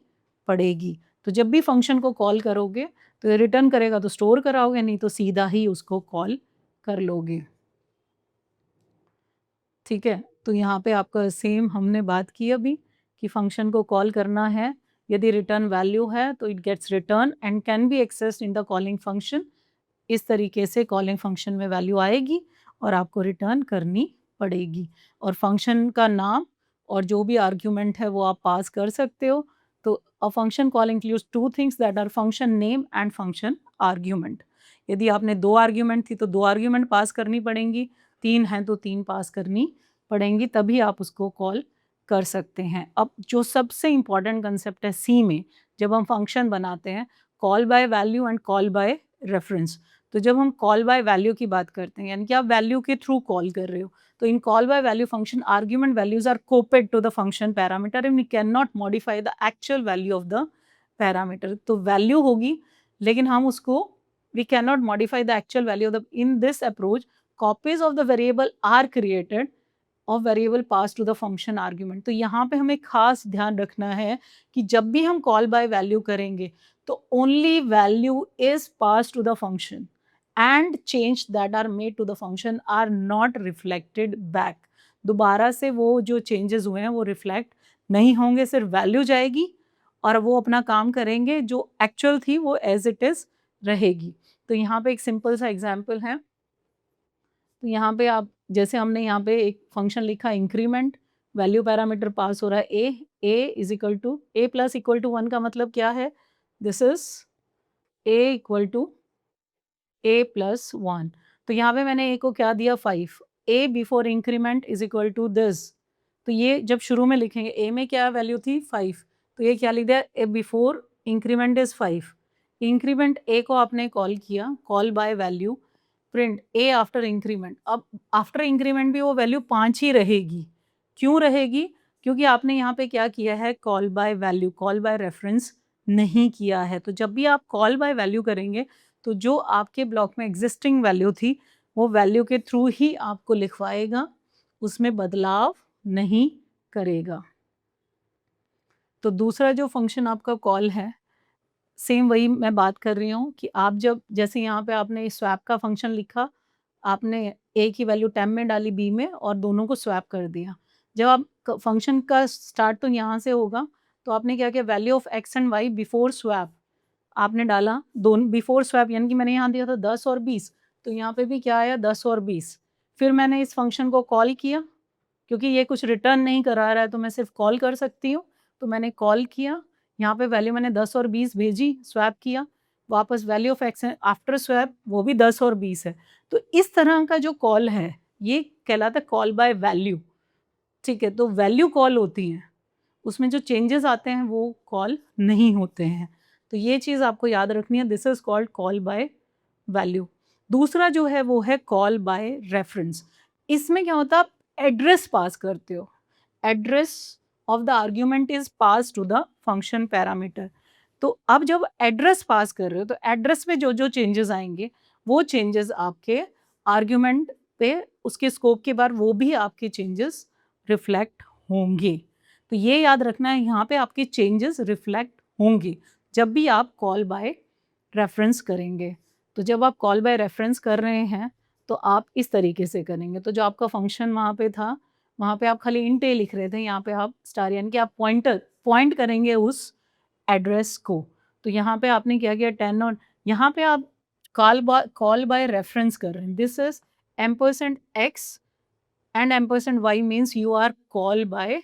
पड़ेगी। तो जब भी फंक्शन को कॉल करोगे, तो ये रिटर्न करेगा तो स्टोर कराओगे, नहीं तो सीधा ही उसको कॉल कर लोगे। ठीक है? तो यहाँ पे आपका सेम हमने बात की अभी कि फंक्शन को कॉल करना है, यदि रिटर्न वैल्यू है तो it gets return and can be accessed in the calling function. इस तरीके से कॉलिंग फंक्शन में वैल्यू आएगी और आपको रिटर्न करनी पड़ेगी। और फंक्शन का नाम और जो भी आर्ग्यूमेंट है वो आप पास कर सकते हो। तो a function call includes two things that are function name and function argument. यदि आपने 2 आर्ग्यूमेंट थी तो 2 आर्ग्यूमेंट पास करनी पड़ेंगी, 3 हैं तो 3 पास करनी पड़ेंगी, तभी आप उसको कॉल कर सकते हैं। अब जो सबसे इम्पोर्टेंट कंसेप्ट है सी में, जब हम फंक्शन बनाते हैं, call by value and call by reference. तो जब हम कॉल बाय वैल्यू की बात करते हैं, यानी कि आप वैल्यू के थ्रू कॉल कर रहे हो, तो in call by value function argument values are copied to the function parameter and we can not modify the actual value of the parameter. तो वैल्यू होगी, लेकिन हम उसको we can not modify the actual value of the in this approach copies of the variable are created of variable passed to the function argument. तो यहाँ पे हमें खास ध्यान रखना है कि जब भी हम कॉल बाय वैल्यू करेंगे, तो only value is pass to the function and change that are made to the function are not reflected back. दोबारा से वो जो चेंजेस हुए हैं वो रिफ्लेक्ट नहीं होंगे, सिर्फ वैल्यू जाएगी और वो अपना काम करेंगे, जो एक्चुअल थी वो एज इट इज रहेगी। तो यहाँ पे एक सिंपल सा एग्जाम्पल है। तो यहाँ पे आप जैसे हमने यहाँ पे एक फंक्शन लिखा इंक्रीमेंट, वैल्यू पैरामीटर पास हो रहा है a is equal to a plus equal to 1 का मतलब क्या है? This is a equal to a plus 1। तो यहाँ पे मैंने ए को क्या दिया? 5। A before increment is equal to this. तो ये जब शुरू में लिखेंगे, ए में क्या वैल्यू थी? 5। तो ये क्या लिख दिया? ए बिफोर इंक्रीमेंट इज 5। इंक्रीमेंट ए को आपने कॉल किया, call by value, print A after increment. अब आफ्टर इंक्रीमेंट भी वो वैल्यू 5 ही रहेगी। क्यों रहेगी? क्योंकि आपने यहाँ पे क्या किया है? Call by value, call by reference नहीं किया है। तो जब भी आप कॉल बाय वैल्यू करेंगे, तो जो आपके ब्लॉक में एग्जिस्टिंग वैल्यू थी, वो वैल्यू के थ्रू ही आपको लिखवाएगा, उसमें बदलाव नहीं करेगा। तो दूसरा जो फंक्शन आपका कॉल है, सेम वही मैं बात कर रही हूँ कि आप जब जैसे यहाँ पे आपने स्वैप का फंक्शन लिखा, आपने ए की वैल्यू टेम में डाली बी में और दोनों को स्वैप कर दिया। जब आप फंक्शन का स्टार्ट तो यहाँ से होगा, तो आपने क्या किया? Value of x and y before swap आपने डाला, दोनों बिफोर स्वैप, यानी कि मैंने यहाँ दिया था 10 और 20, तो यहाँ पे भी क्या आया? 10 और 20। फिर मैंने इस फंक्शन को कॉल किया, क्योंकि ये कुछ रिटर्न नहीं करा रहा है तो मैं सिर्फ कॉल कर सकती हूँ, तो मैंने कॉल किया, यहाँ पे वैल्यू मैंने 10 और 20 भेजी, स्वैप किया, वापस value of x after swap वो भी 10 और 20 है। तो इस तरह का जो कॉल है, ये कहलाता है कॉल बाय वैल्यू। ठीक है, तो वैल्यू कॉल होती हैं, उसमें जो चेंजेस आते हैं वो कॉल नहीं होते हैं। तो ये चीज़ आपको याद रखनी है, this is called call by value. दूसरा जो है वो है कॉल बाय रेफरेंस। इसमें क्या होता है? आप एड्रेस पास करते हो, address of the argument is pass to the function parameter. तो अब जब एड्रेस पास कर रहे हो, तो एड्रेस में जो जो चेंजेस आएंगे, वो चेंजेस आपके आर्ग्यूमेंट पे, उसके स्कोप के बाद वो भी आपके चेंजेस रिफ्लेक्ट होंगे। तो ये याद रखना है, यहाँ पे आपके चेंजेस रिफ्लेक्ट होंगे जब भी आप कॉल बाय रेफरेंस करेंगे। तो जब आप कॉल बाय रेफरेंस कर रहे हैं तो आप इस तरीके से करेंगे। तो जो आपका फंक्शन वहाँ पे था, वहाँ पे आप खाली इंट ए लिख रहे थे, यहाँ पे आप स्टार यानी कि आप पॉइंट करेंगे उस एड्रेस को। तो यहाँ पे आपने क्या किया 10 और यहाँ पे आप कॉल बाय रेफरेंस कर रहे हैं। This is $x and $y means you are call by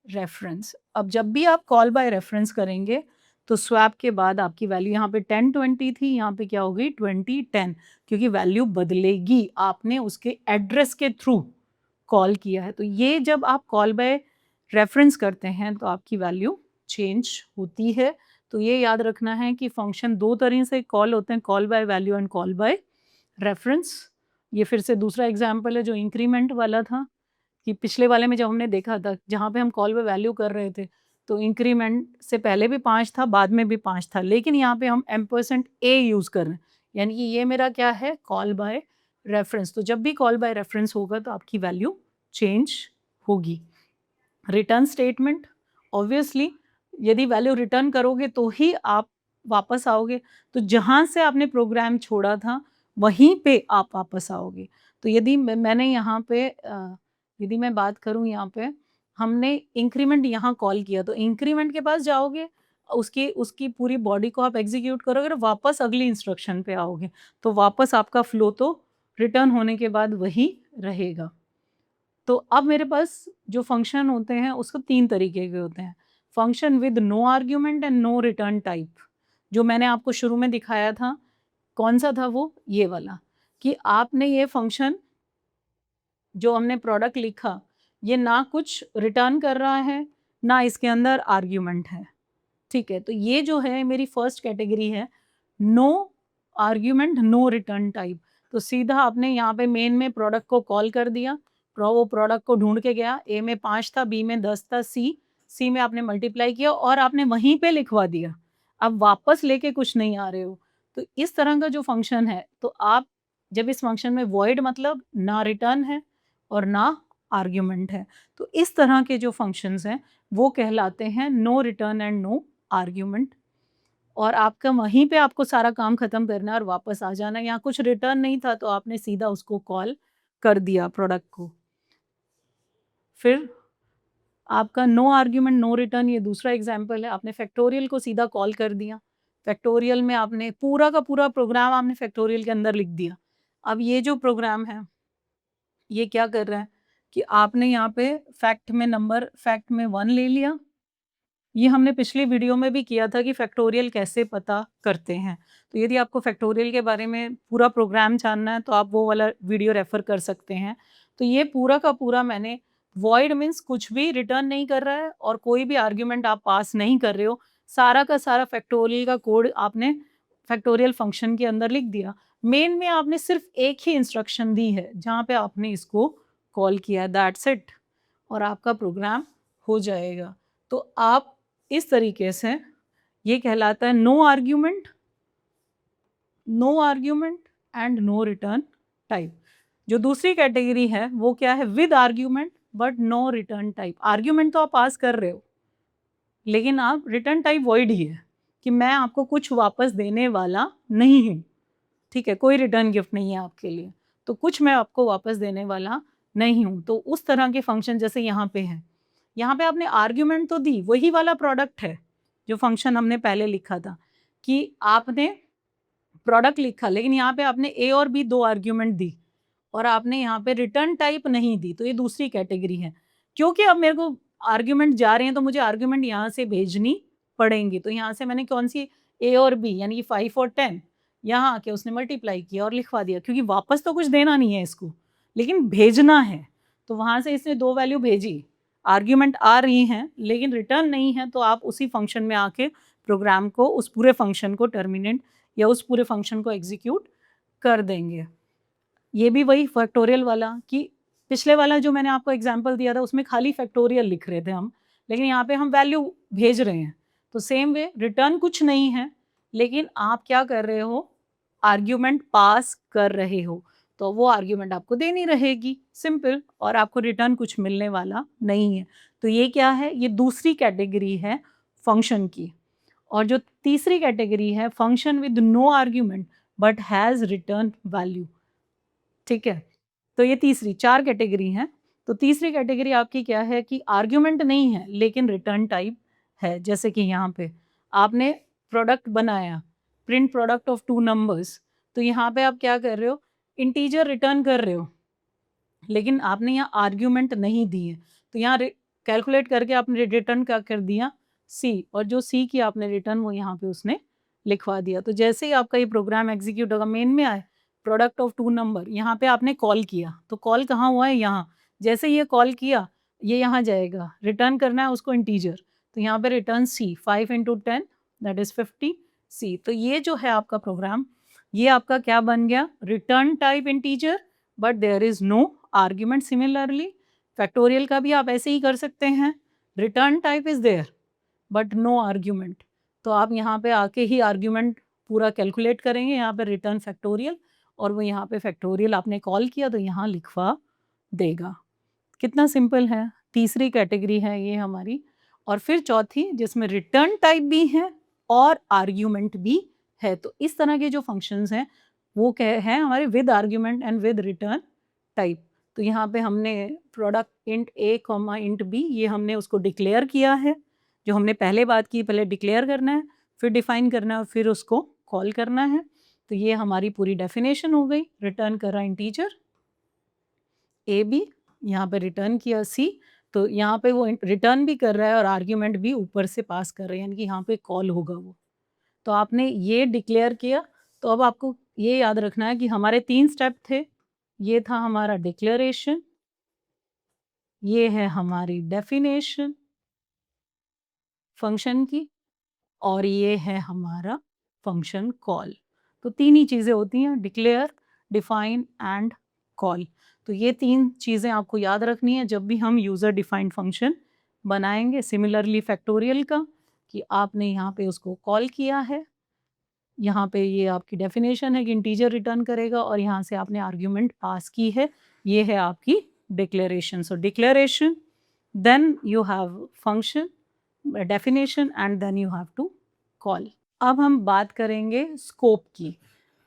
reference. अब जब भी आप कॉल बाय रेफरेंस करेंगे तो स्वैप के बाद आपकी वैल्यू यहाँ पे 1020 थी, यहाँ पे क्या हो गई 2010, क्योंकि वैल्यू बदलेगी, आपने उसके एड्रेस के थ्रू कॉल किया है। तो ये जब आप कॉल बाय रेफरेंस करते हैं तो आपकी वैल्यू चेंज होती है। तो ये याद रखना है कि फंक्शन दो तरह से कॉल होते हैं, call by value and call by reference. ये फिर से दूसरा एग्जाम्पल है जो इंक्रीमेंट वाला था, कि पिछले वाले में जब हमने देखा था जहाँ पे हम कॉल बाय वैल्यू कर रहे थे तो इंक्रीमेंट से पहले भी 5 था, बाद में भी 5 था, लेकिन यहाँ पे हम %a यूज़ कर रहे हैं, यानी कि ये मेरा क्या है कॉल बाय रेफरेंस। तो जब भी कॉल बाय रेफरेंस होगा तो आपकी वैल्यू चेंज होगी। रिटर्न स्टेटमेंट, ऑब्वियसली यदि वैल्यू रिटर्न करोगे तो ही आप वापस आओगे, तो जहाँ से आपने प्रोग्राम छोड़ा था वहीं पे आप वापस आओगे। तो यदि मैंने यहाँ पे यदि मैं बात करूँ यहाँ पे हमने इंक्रीमेंट यहाँ कॉल किया, तो इंक्रीमेंट के पास जाओगे, उसकी उसकी पूरी बॉडी को आप एग्जीक्यूट करोगे और वापस अगली इंस्ट्रक्शन पे आओगे, तो वापस आपका फ्लो तो रिटर्न होने के बाद वही रहेगा। तो अब मेरे पास जो फंक्शन होते हैं उसको 3 तरीके के होते हैं। Function with no argument and no return type, जो मैंने आपको शुरू में दिखाया था, कौन-सा था वो? ये वाला, कि आपने ये फंक्शन जो हमने प्रोडक्ट लिखा, ये ना कुछ रिटर्न कर रहा है, ना इसके अंदर आर्ग्यूमेंट है। ठीक है, तो ये जो है मेरी फर्स्ट कैटेगरी है, no argument no return type. तो सीधा आपने यहाँ पे मेन में प्रोडक्ट को कॉल कर दिया, वो प्रोडक्ट को ढूंढ के गया, ए में 5 था, बी में 10 था, सी में आपने मल्टीप्लाई किया और आपने वहीं पे लिखवा दिया। अब वापस लेके कुछ नहीं आ रहे हो। तो इस तरह का जो फंक्शन है, तो आप जब इस फंक्शन में वॉइड मतलब ना रिटर्न है और ना आर्ग्यूमेंट है, तो इस तरह के जो फंक्शंस हैं वो कहलाते हैं no return and no argument. और आपका वहीं पे आपको सारा काम खत्म करना है और वापस आ जाना है। यहाँ कुछ रिटर्न नहीं था तो आपने सीधा उसको कॉल कर दिया प्रोडक्ट को। फिर आपका नो आर्ग्यूमेंट नो रिटर्न, ये दूसरा एग्जाम्पल है, आपने फैक्टोरियल को सीधा कॉल कर दिया। फैक्टोरियल में आपने पूरा का पूरा प्रोग्राम आपने फैक्टोरियल के अंदर लिख दिया। अब ये जो प्रोग्राम है ये क्या कर रहा है कि आपने यहाँ पे फैक्ट में 1 ले लिया। ये हमने पिछली वीडियो में भी किया था कि फैक्टोरियल कैसे पता करते हैं। तो यदि आपको फैक्टोरियल के बारे में पूरा प्रोग्राम जानना है तो आप वो वाला वीडियो रेफ़र कर सकते हैं। तो ये पूरा का पूरा मैंने वॉइड मीन्स कुछ भी रिटर्न नहीं कर रहा है और कोई भी आर्ग्यूमेंट आप पास नहीं कर रहे हो। सारा का सारा फैक्टोरियल का कोड आपने फैक्टोरियल फंक्शन के अंदर लिख दिया। मेन में आपने सिर्फ एक ही इंस्ट्रक्शन दी है जहाँ पे आपने इसको कॉल किया, दैट्स इट, और आपका प्रोग्राम हो जाएगा। तो आप इस तरीके से, ये कहलाता है no argument and no return type. जो दूसरी कैटेगरी है वो क्या है? With argument but no return type. Argument तो आप पास कर रहे हो लेकिन आप रिटर्न टाइप वॉइड ही है कि मैं आपको कुछ वापस देने वाला नहीं हूँ। ठीक है, कोई रिटर्न गिफ्ट नहीं है आपके लिए, तो कुछ मैं आपको वापस देने वाला नहीं हूँ। तो उस तरह के फंक्शन जैसे यहाँ पे है, यहाँ पे आपने आर्ग्यूमेंट तो दी, वही वाला प्रोडक्ट है जो फंक्शन हमने पहले लिखा था कि आपने प्रोडक्ट लिखा, लेकिन यहाँ पे आपने ए और बी 2 आर्ग्यूमेंट दी और आपने यहाँ पे रिटर्न टाइप नहीं दी, तो ये दूसरी कैटेगरी है। क्योंकि अब मेरे को आर्ग्यूमेंट जा रहे हैं तो मुझे आर्ग्यूमेंट यहाँ से भेजनी पड़ेंगी, तो यहाँ से मैंने कौन सी ए और बी यानी कि 5 और 10 यहाँ आके उसने मल्टीप्लाई किया और लिखवा दिया, क्योंकि वापस तो कुछ देना नहीं है इसको, लेकिन भेजना है। तो वहाँ से इसने 2 वैल्यू भेजी, आर्ग्यूमेंट आ रही हैं लेकिन रिटर्न नहीं है, तो आप उसी फंक्शन में आके प्रोग्राम को, उस पूरे फंक्शन को टर्मिनेट या उस पूरे फंक्शन को एग्जीक्यूट कर देंगे। ये भी वही फैक्टोरियल वाला, कि पिछले वाला जो मैंने आपको एग्जांपल दिया था उसमें खाली फैक्टोरियल लिख रहे थे हम, लेकिन यहाँ पे हम वैल्यू भेज रहे हैं। तो सेम वे रिटर्न कुछ नहीं है लेकिन आप क्या कर रहे हो? आर्ग्यूमेंट पास कर रहे हो। तो वो आर्ग्यूमेंट आपको देनी रहेगी, सिंपल, और आपको रिटर्न कुछ मिलने वाला नहीं है। तो ये क्या है, ये दूसरी कैटेगरी है फंक्शन की। और जो तीसरी कैटेगरी है function with no argument but has return value, ठीक है। तो ये तीसरी, 4 कैटेगरी हैं। तो तीसरी कैटेगरी आपकी क्या है कि आर्ग्यूमेंट नहीं है लेकिन रिटर्न टाइप है। जैसे कि यहाँ पे आपने प्रोडक्ट बनाया, प्रिंट प्रोडक्ट ऑफ 2 नंबर्स, तो यहाँ पे आप क्या कर रहे हो, इंटीजर रिटर्न कर रहे हो, लेकिन आपने यहाँ आर्ग्यूमेंट नहीं दिए। तो यहाँ कैलकुलेट करके आपने रिटर्न क्या कर दिया, सी, और जो सी की आपने रिटर्न वो यहाँ पे उसने लिखवा दिया। तो जैसे ही आपका ये प्रोग्राम एग्जीक्यूट होगा, मेन में आए प्रोडक्ट ऑफ 2 नंबर, यहाँ पे आपने कॉल किया, तो कॉल कहाँ हुआ है, यहाँ। जैसे ये कॉल किया, ये यहाँ जाएगा, रिटर्न करना है उसको इंटीजर, तो यहाँ पे return C, 5 into 10 that is 50 C. तो ये जो है आपका प्रोग्राम, ये आपका क्या बन गया, return type integer but there is no argument. Similarly factorial का भी आप ऐसे ही कर सकते हैं, return type is there but no argument. तो आप यहाँ पे आके ही आर्ग्यूमेंट पूरा कैलकुलेट करेंगे, यहाँ पे रिटर्न फैक्टोरियल, और वो यहाँ पे फैक्टोरियल आपने कॉल किया तो यहाँ लिखवा देगा। कितना सिंपल है। तीसरी कैटेगरी है ये हमारी। और फिर चौथी, जिसमें रिटर्न टाइप भी है और आर्ग्यूमेंट भी है। तो इस तरह के जो फंक्शंस हैं वो क्या है हमारे, with argument and with return type. तो यहाँ पे हमने प्रोडक्ट इंट ए कॉमा इंट बी, ये हमने उसको डिक्लेयर किया है, जो हमने पहले बात की, पहले डिक्लेयर करना है, फिर डिफाइन करना है, और फिर उसको कॉल करना है। तो ये हमारी पूरी डेफिनेशन हो गई। रिटर्न कर रहा इंटीजर ए बी, यहाँ पे रिटर्न किया सी, तो यहाँ पे वो रिटर्न भी कर रहा है और आर्ग्यूमेंट भी ऊपर से पास कर रहे हैं, यानी कि यहाँ पे कॉल होगा वो। तो आपने ये डिक्लेयर किया। तो अब आपको ये याद रखना है कि हमारे 3 स्टेप थे। ये था हमारा डिक्लेरेशन, ये है हमारी डेफिनेशन फंक्शन की, और ये है हमारा फंक्शन कॉल। तो 3 ही चीज़ें होती हैं, डिक्लेयर, डिफाइन एंड कॉल। तो ये 3 चीज़ें आपको याद रखनी है जब भी हम यूज़र डिफाइंड फंक्शन बनाएंगे। सिमिलरली फैक्टोरियल का, कि आपने यहाँ पे उसको कॉल किया है, यहाँ पे ये आपकी डेफिनेशन है कि इंटीजर रिटर्न करेगा, और यहाँ से आपने आर्ग्यूमेंट पास की है, ये है आपकी declaration. So declaration, then you have function, definition, and then you have to call. अब हम बात करेंगे स्कोप की।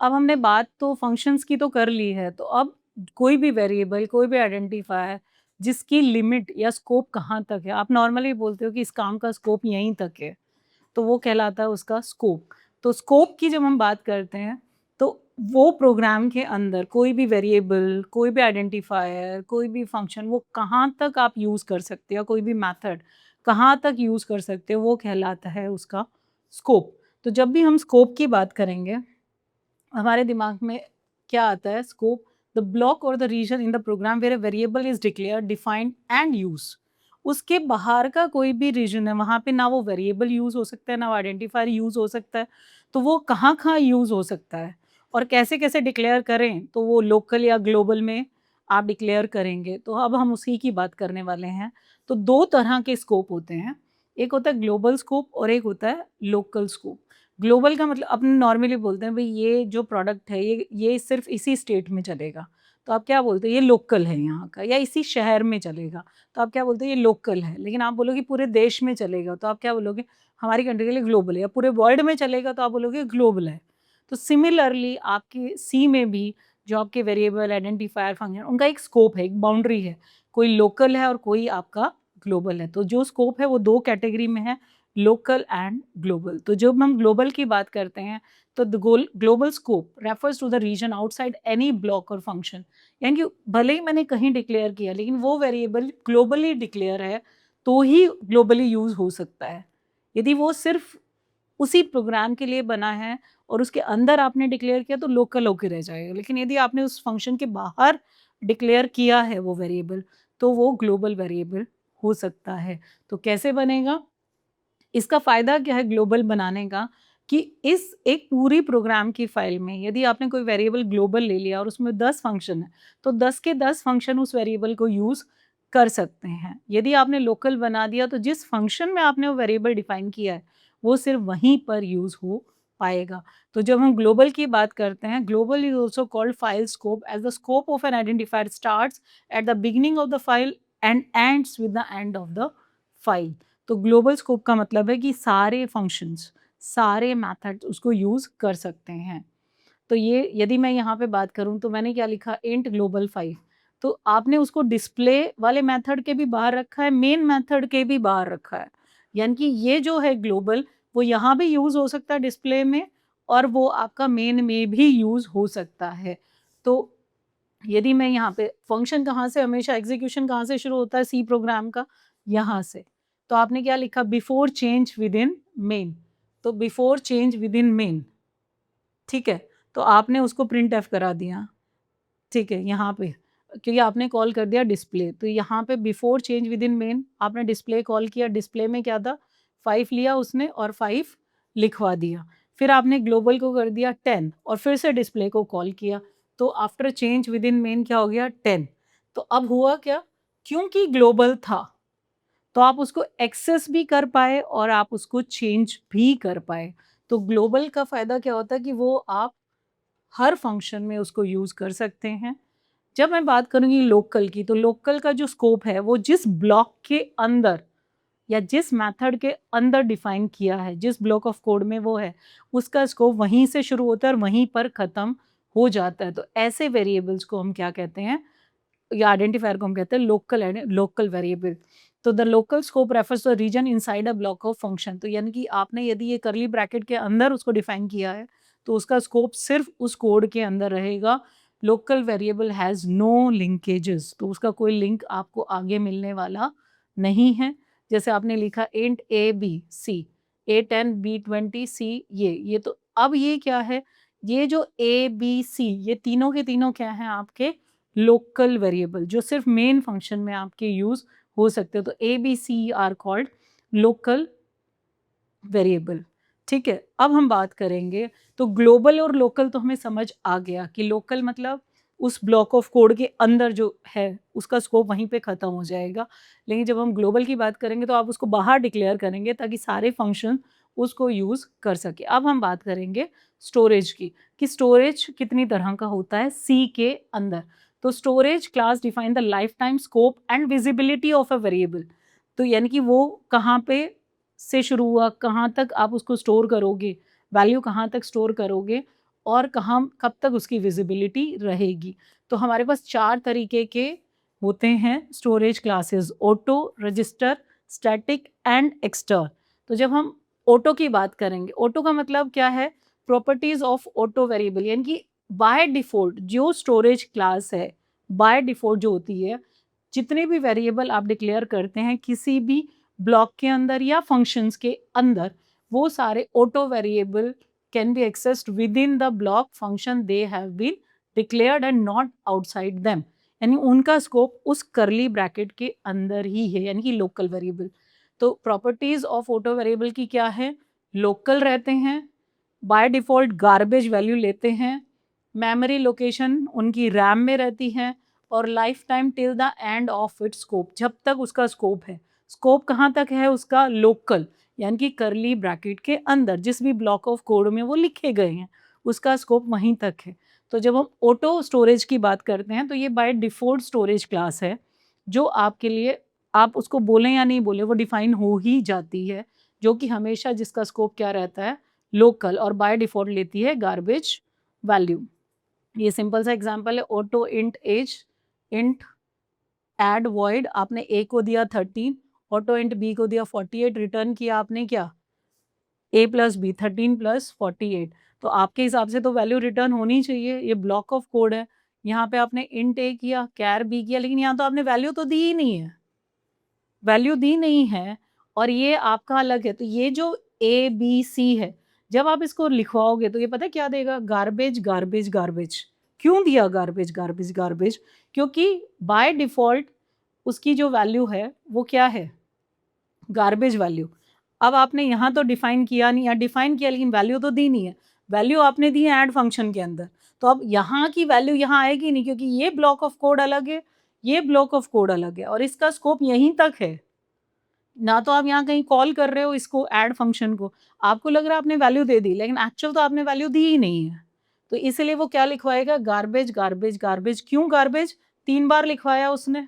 अब हमने बात तो फंक्शंस की तो कर ली है, तो अब कोई भी वेरिएबल, कोई भी आइडेंटिफायर जिसकी लिमिट या स्कोप कहाँ तक है, आप नॉर्मली बोलते हो कि इस काम का स्कोप यहीं तक है, तो वो कहलाता है उसका स्कोप। तो स्कोप की जब हम बात करते हैं, तो वो प्रोग्राम के अंदर कोई भी वेरिएबल, कोई भी आइडेंटिफायर, कोई भी फंक्शन, वो कहाँ तक आप यूज़ कर सकते हो, कोई भी मेथड कहाँ तक यूज़ कर सकते हो, वो कहलाता है उसका स्कोप। तो जब भी हम स्कोप की बात करेंगे, हमारे दिमाग में क्या आता है, स्कोप, द ब्लॉक और the region in the program where a variable is declare, defined and use. उसके बाहर का कोई भी रीजन है, वहाँ पे ना वो वेरिएबल यूज़ हो सकता है, ना वो आइडेंटिफायर यूज़ हो सकता है। तो वो कहाँ कहाँ यूज़ हो सकता है और कैसे कैसे डिक्लेयर करें, तो वो लोकल या ग्लोबल में आप डिक्लेयर करेंगे। तो अब हम उसी की बात करने वाले हैं। तो 2 तरह के स्कोप होते हैं, एक होता है ग्लोबल स्कोप और एक होता है लोकल स्कोप। ग्लोबल का मतलब अपन नॉर्मली बोलते हैं भाई ये जो प्रोडक्ट है ये सिर्फ इसी स्टेट में चलेगा, तो आप क्या बोलते हैं, ये लोकल है यहाँ का, या इसी शहर में चलेगा, तो आप क्या बोलते हैं, ये लोकल है। लेकिन आप बोलोगे पूरे देश में चलेगा, तो आप क्या बोलोगे, हमारी कंट्री के लिए ग्लोबल है। या पूरे वर्ल्ड में चलेगा, तो आप बोलोगे ग्लोबल है। तो सिमिलरली आपके सी में भी जो आपके वेरिएबल, आइडेंटिफायर, फंक्शन, उनका एक स्कोप है, एक बाउंड्री है, कोई लोकल है और कोई आपका ग्लोबल है। तो जो स्कोप है वो 2 कैटेगरी में है, लोकल एंड ग्लोबल। तो जब हम ग्लोबल की बात करते हैं, तो the global scope refers to the region outside any block और फंक्शन। यानी कि भले ही मैंने कहीं डिक्लेयर किया, लेकिन वो वेरिएबल ग्लोबली डिक्लेयर है, तो ही ग्लोबली यूज हो सकता है। यदि वो सिर्फ उसी प्रोग्राम के लिए बना है और उसके अंदर आपने डिक्लेयर किया, तो लोकल होकर रह जाएगा। लेकिन यदि आपने उस फंक्शन के बाहर डिक्लेयर किया है वो वेरिएबल, तो वो ग्लोबल वेरिएबल हो सकता है। तो कैसे बनेगा, इसका फ़ायदा क्या है ग्लोबल बनाने का, कि इस एक पूरी प्रोग्राम की फ़ाइल में यदि आपने कोई वेरिएबल ग्लोबल ले लिया और उसमें 10 फंक्शन है, तो 10 के 10 फंक्शन उस वेरिएबल को यूज़ कर सकते हैं। यदि आपने लोकल बना दिया, तो जिस फंक्शन में आपने वो वेरिएबल डिफ़ाइन किया है, वो सिर्फ़ वहीं पर यूज़ हो पाएगा। तो जब हम ग्लोबल की बात करते हैं, global is also called file scope as the scope of an identifier starts at the beginning of the file and ends with the end of the file. तो ग्लोबल स्कोप का मतलब है कि सारे फंक्शंस, सारे मेथड्स उसको use कर सकते हैं। तो ये यदि मैं यहाँ पे बात करूँ तो मैंने क्या लिखा, इंट ग्लोबल 5, तो आपने उसको डिस्प्ले वाले मेथड के भी बाहर रखा है, मेन मेथड के भी बाहर रखा है। यानी कि ये जो है ग्लोबल, वो यहाँ भी यूज हो सकता है डिस्प्ले में, और वो आपका मेन में भी यूज हो सकता है। तो यदि मैं यहाँ पे फंक्शन कहाँ से, हमेशा एग्जीक्यूशन कहाँ से शुरू होता है सी प्रोग्राम का, यहाँ से। तो आपने क्या लिखा, before change with in main, तो before change with in main, ठीक है। तो आपने उसको प्रिंट एफ करा दिया, ठीक है, यहाँ पे क्योंकि आपने कॉल कर दिया डिस्प्ले, तो यहाँ पे before change with in main आपने डिस्प्ले कॉल किया, डिस्प्ले में क्या था, 5 लिया उसने और 5 लिखवा दिया। फिर आपने ग्लोबल को कर दिया 10 और फिर से डिस्प्ले को कॉल किया, तो after change with in main क्या हो गया, 10। तो अब हुआ क्या, क्योंकि ग्लोबल था तो आप उसको एक्सेस भी कर पाए और आप उसको चेंज भी कर पाए। तो ग्लोबल का फायदा क्या होता है कि वो आप हर फंक्शन में उसको यूज कर सकते हैं। जब मैं बात करूंगी लोकल की, तो लोकल का जो स्कोप है वो जिस ब्लॉक के अंदर या जिस मेथड के अंदर डिफाइन किया है, जिस ब्लॉक ऑफ कोड में वो है, उसका स्कोप वहीं से शुरू होता है और वहीं पर खत्म हो जाता है। तो ऐसे वेरिएबल्स को हम क्या कहते हैं, या आइडेंटिफायर को हम कहते हैं लोकल वेरिएबल। तो the local scope refers to region inside a block of function. तो यानी कि आपने यदि ये करली ब्रैकेट के अंदर उसको डिफाइन किया है तो उसका स्कोप सिर्फ उस कोड के अंदर रहेगा। Local variable has no linkages, तो उसका कोई लिंक आपको आगे मिलने वाला नहीं है। जैसे आपने लिखा int A B C, A10 B20 C, ये तो अब ये क्या है, ये जो ए बी सी ये तीनों के तीनों क्या हैं आपके लोकल वेरिएबल, जो सिर्फ मेन फंक्शन में आपके यूज हो सकते हो। तो A B C are called local variable, ठीक है। अब हम बात करेंगे, तो ग्लोबल और लोकल तो हमें समझ आ गया कि लोकल मतलब उस ब्लॉक ऑफ कोड के अंदर जो है उसका स्कोप वहीं पे खत्म हो जाएगा। लेकिन जब हम ग्लोबल की बात करेंगे तो आप उसको बाहर डिक्लेयर करेंगे ताकि सारे फंक्शन उसको यूज कर सके। अब हम बात करेंगे स्टोरेज की, कि स्टोरेज कितनी तरह का होता है सी के अंदर। तो storage class define the life time scope and visibility of a variable. तो यानी कि वो कहाँ पे से शुरू हुआ, कहाँ तक आप उसको स्टोर करोगे, वैल्यू कहाँ तक स्टोर करोगे और कहाँ कब तक उसकी विजिबिलिटी रहेगी। तो हमारे पास 4 तरीके के होते हैं storage classes, auto, register, static and Exter. तो जब हम ऑटो की बात करेंगे, ऑटो का मतलब क्या है, प्रॉपर्टीज ऑफ ऑटो वेरिएबल, यानी कि बाय डिफॉल्ट जो स्टोरेज क्लास है, बाय डिफॉल्ट जो होती है, जितने भी वेरिएबल आप डिक्लेयर करते हैं किसी भी ब्लॉक के अंदर या फंक्शंस के अंदर, वो सारे auto variable can be accessed within the block function they have been declared and not outside them. यानी उनका स्कोप उस करली ब्रैकेट के अंदर ही है, यानी कि लोकल वेरिएबल। तो प्रॉपर्टीज ऑफ ऑटो वेरिएबल की क्या है, लोकल रहते हैं, बाय डिफॉल्ट गार्बेज वैल्यू लेते हैं, मेमोरी लोकेशन उनकी रैम में रहती है, और life time till the end of its scope, जब तक उसका स्कोप है। स्कोप कहाँ तक है उसका, लोकल, यानी कि करली ब्रैकेट के अंदर जिस भी ब्लॉक ऑफ कोड में वो लिखे गए हैं उसका स्कोप वहीं तक है। तो जब हम ऑटो स्टोरेज की बात करते हैं तो ये बाय डिफॉल्ट स्टोरेज क्लास है, जो आपके लिए, आप उसको बोलें या नहीं बोले, वो डिफाइन हो ही जाती है, जो कि हमेशा जिसका स्कोप क्या रहता है, लोकल, और बाय डिफॉल्ट लेती है गार्बेज वैल्यू। ये सिंपल सा एग्जांपल है, auto int as int add void, आपने ए को दिया 13, ऑटो इंट बी को दिया 48, रिटर्न किया आपने क्या, ए प्लस बी, 13 प्लस 48। तो आपके हिसाब से तो वैल्यू रिटर्न होनी चाहिए, ये ब्लॉक ऑफ कोड है। यहाँ पे आपने इंट ए किया, कैर बी किया, लेकिन यहाँ तो आपने वैल्यू तो दी ही नहीं है, वैल्यू दी नहीं है, और ये आपका अलग है। तो ये जो ए बी सी है, जब आप इसको लिखवाओगे तो ये पता है क्या देगा, गार्बेज गार्बेज गार्बेज। क्यों दिया गार्बेज गार्बेज गार्बेज, क्योंकि बाय डिफॉल्ट उसकी जो वैल्यू है वो क्या है, गार्बेज वैल्यू। अब आपने यहाँ तो डिफाइन किया नहीं, या डिफाइन किया लेकिन वैल्यू तो दी नहीं है, वैल्यू आपने दी है ऐड फंक्शन के अंदर। तो अब यहाँ की वैल्यू यहाँ आएगी नहीं, क्योंकि ये ब्लॉक ऑफ कोड अलग है, ये ब्लॉक ऑफ कोड अलग है, और इसका स्कोप यहीं तक है, ना तो आप यहाँ कहीं कॉल कर रहे हो इसको ऐड फंक्शन को, आपको लग रहा है आपने वैल्यू दे दी, लेकिन एक्चुअल तो आपने वैल्यू दी ही नहीं है। तो इसलिए वो क्या लिखवाएगा, गार्बेज गार्बेज गार्बेज। क्यों गार्बेज? 3 बार लिखवाया उसने,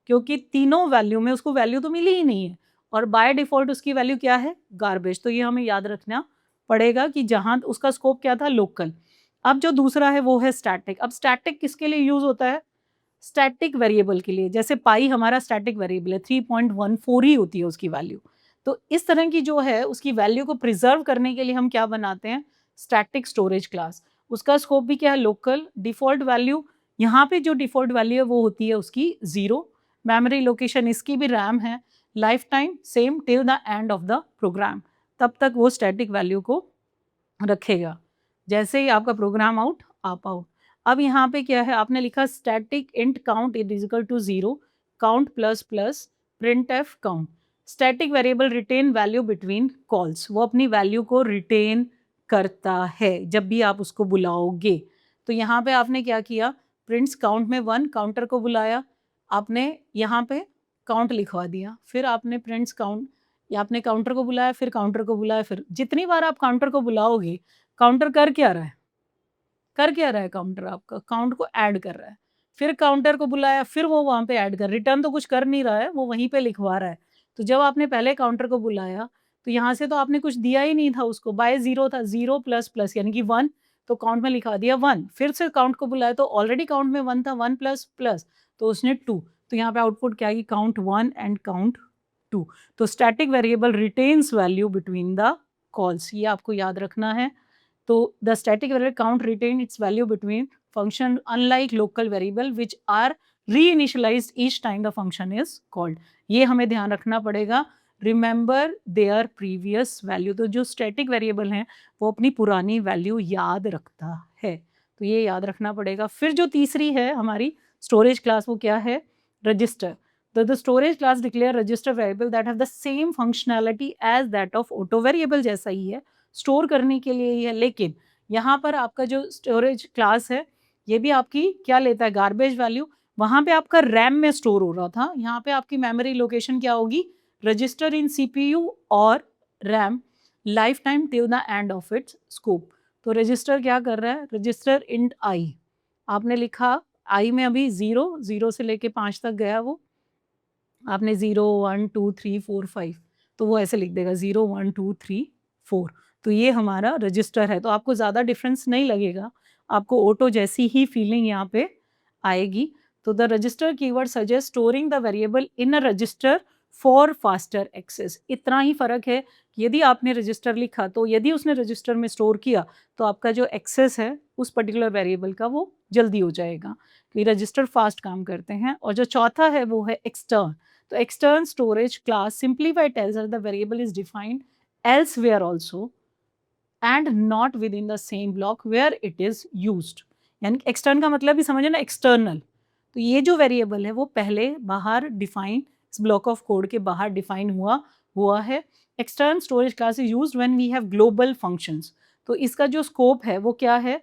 क्योंकि तीनों वैल्यू में उसको वैल्यू तो मिली ही नहीं है और बाय डिफ़ॉल्ट उसकी वैल्यू क्या है, गार्बेज। तो ये हमें याद रखना पड़ेगा कि जहाँ उसका स्कोप क्या था, लोकल। अब जो दूसरा है वो है स्टैटिक। अब स्टैटिक किसके लिए यूज़ होता है? स्टैटिक वेरिएबल के लिए। जैसे पाई हमारा स्टैटिक वेरिएबल है, 3.14 ही होती है उसकी वैल्यू। तो इस तरह की जो है उसकी वैल्यू को प्रिज़र्व करने के लिए हम क्या बनाते हैं, स्टैटिक स्टोरेज क्लास। उसका स्कोप भी क्या है, लोकल। डिफ़ॉल्ट वैल्यू, यहाँ पे जो डिफ़ॉल्ट वैल्यू है वो होती है उसकी 0। मेमोरी लोकेशन इसकी भी रैम है। Lifetime same till the end of the program, तब तक वो स्टैटिक वैल्यू को रखेगा। जैसे ही आपका प्रोग्राम आउट, आप आउट। अब यहाँ पे क्या है, आपने लिखा static int count is equal to 0, count plus plus printf count. Static variable retain value between calls, वो अपनी वैल्यू को रिटेन करता है जब भी आप उसको बुलाओगे। तो यहाँ पे आपने क्या किया, प्रिंट्स काउंट में 1, काउंटर को बुलाया, आपने यहाँ पे काउंट लिखवा दिया, फिर आपने प्रिंट्स काउंट, या आपने काउंटर को बुलाया, फिर काउंटर को बुलाया, फिर जितनी बार आप काउंटर को बुलाओगे, काउंटर कर क्या रहा है? कर क्या रहा है काउंटर आपका? काउंट को ऐड कर रहा है। फिर काउंटर को बुलाया, फिर वो वहाँ पे ऐड कर, रिटर्न तो कुछ कर नहीं रहा है, वो वहीं पे लिखवा रहा है। तो जब आपने पहले काउंटर को बुलाया, तो यहाँ से तो आपने कुछ दिया ही नहीं था उसको, बाय 0 था, 0 प्लस प्लस यानी कि 1, तो काउंट में लिखा दिया 1। फिर से काउंट को बुलाया तो ऑलरेडी काउंट में 1 था, 1 प्लस प्लस, तो उसने 2। तो यहाँ पे आउटपुट क्या आएगी, काउंट 1 एंड काउंट 2। तो static variable retains value between the calls, ये आपको याद रखना है। तो the static variable count retain its value between function, unlike local variable which are reinitialized each time the function is called। ये हमें ध्यान रखना पड़ेगा। Remember their previous value। तो जो static variable हैं वो अपनी पुरानी वैल्यू याद रखता है, तो ये याद रखना पड़ेगा। फिर जो तीसरी है हमारी स्टोरेज क्लास, वो क्या है, रजिस्टर। तो the storage class declare register variable that have the same functionality as that of auto variable, जैसा ही है, स्टोर करने के लिए ही है। लेकिन यहाँ पर आपका जो स्टोरेज क्लास है, ये भी आपकी क्या लेता है, गार्बेज वैल्यू। वहाँ पे आपका रैम में स्टोर हो रहा था, यहाँ पे आपकी मेमोरी लोकेशन क्या होगी, रजिस्टर इन सीपीयू और RAM, life time till the end of its scope. तो रजिस्टर क्या कर रहा है, रजिस्टर इंट आई, आपने लिखा आई में अभी 0, 0 से लेके 5 तक गया वो, आपने 0 1 2 3 4 5, तो वो ऐसे लिख देगा 0 1 2 3 4। तो ये हमारा रजिस्टर है, तो आपको ज़्यादा डिफरेंस नहीं लगेगा, आपको ऑटो जैसी ही फीलिंग यहाँ पे आएगी। तो the register keyword suggest storing the variable in a register for faster access. इतना ही फ़र्क है, यदि आपने रजिस्टर लिखा तो यदि उसने रजिस्टर में स्टोर किया तो आपका जो एक्सेस है उस पर्टिकुलर वेरिएबल का वो जल्दी हो जाएगा। तो ये रजिस्टर फास्ट काम करते हैं। और जो चौथा है वो है एक्सटर्न। तो external storage class simplified tells us the variable is defined elsewhere also and not within the same block where it is used। यानी external का मतलब भी समझे ना, external। तो ये जो वेरिएबल है वो पहले बाहर डिफाइन, इस ब्लॉक ऑफ कोड के बाहर डिफाइन हुआ है। External storage class is used when we have global functions. तो इसका जो स्कोप है वो क्या है,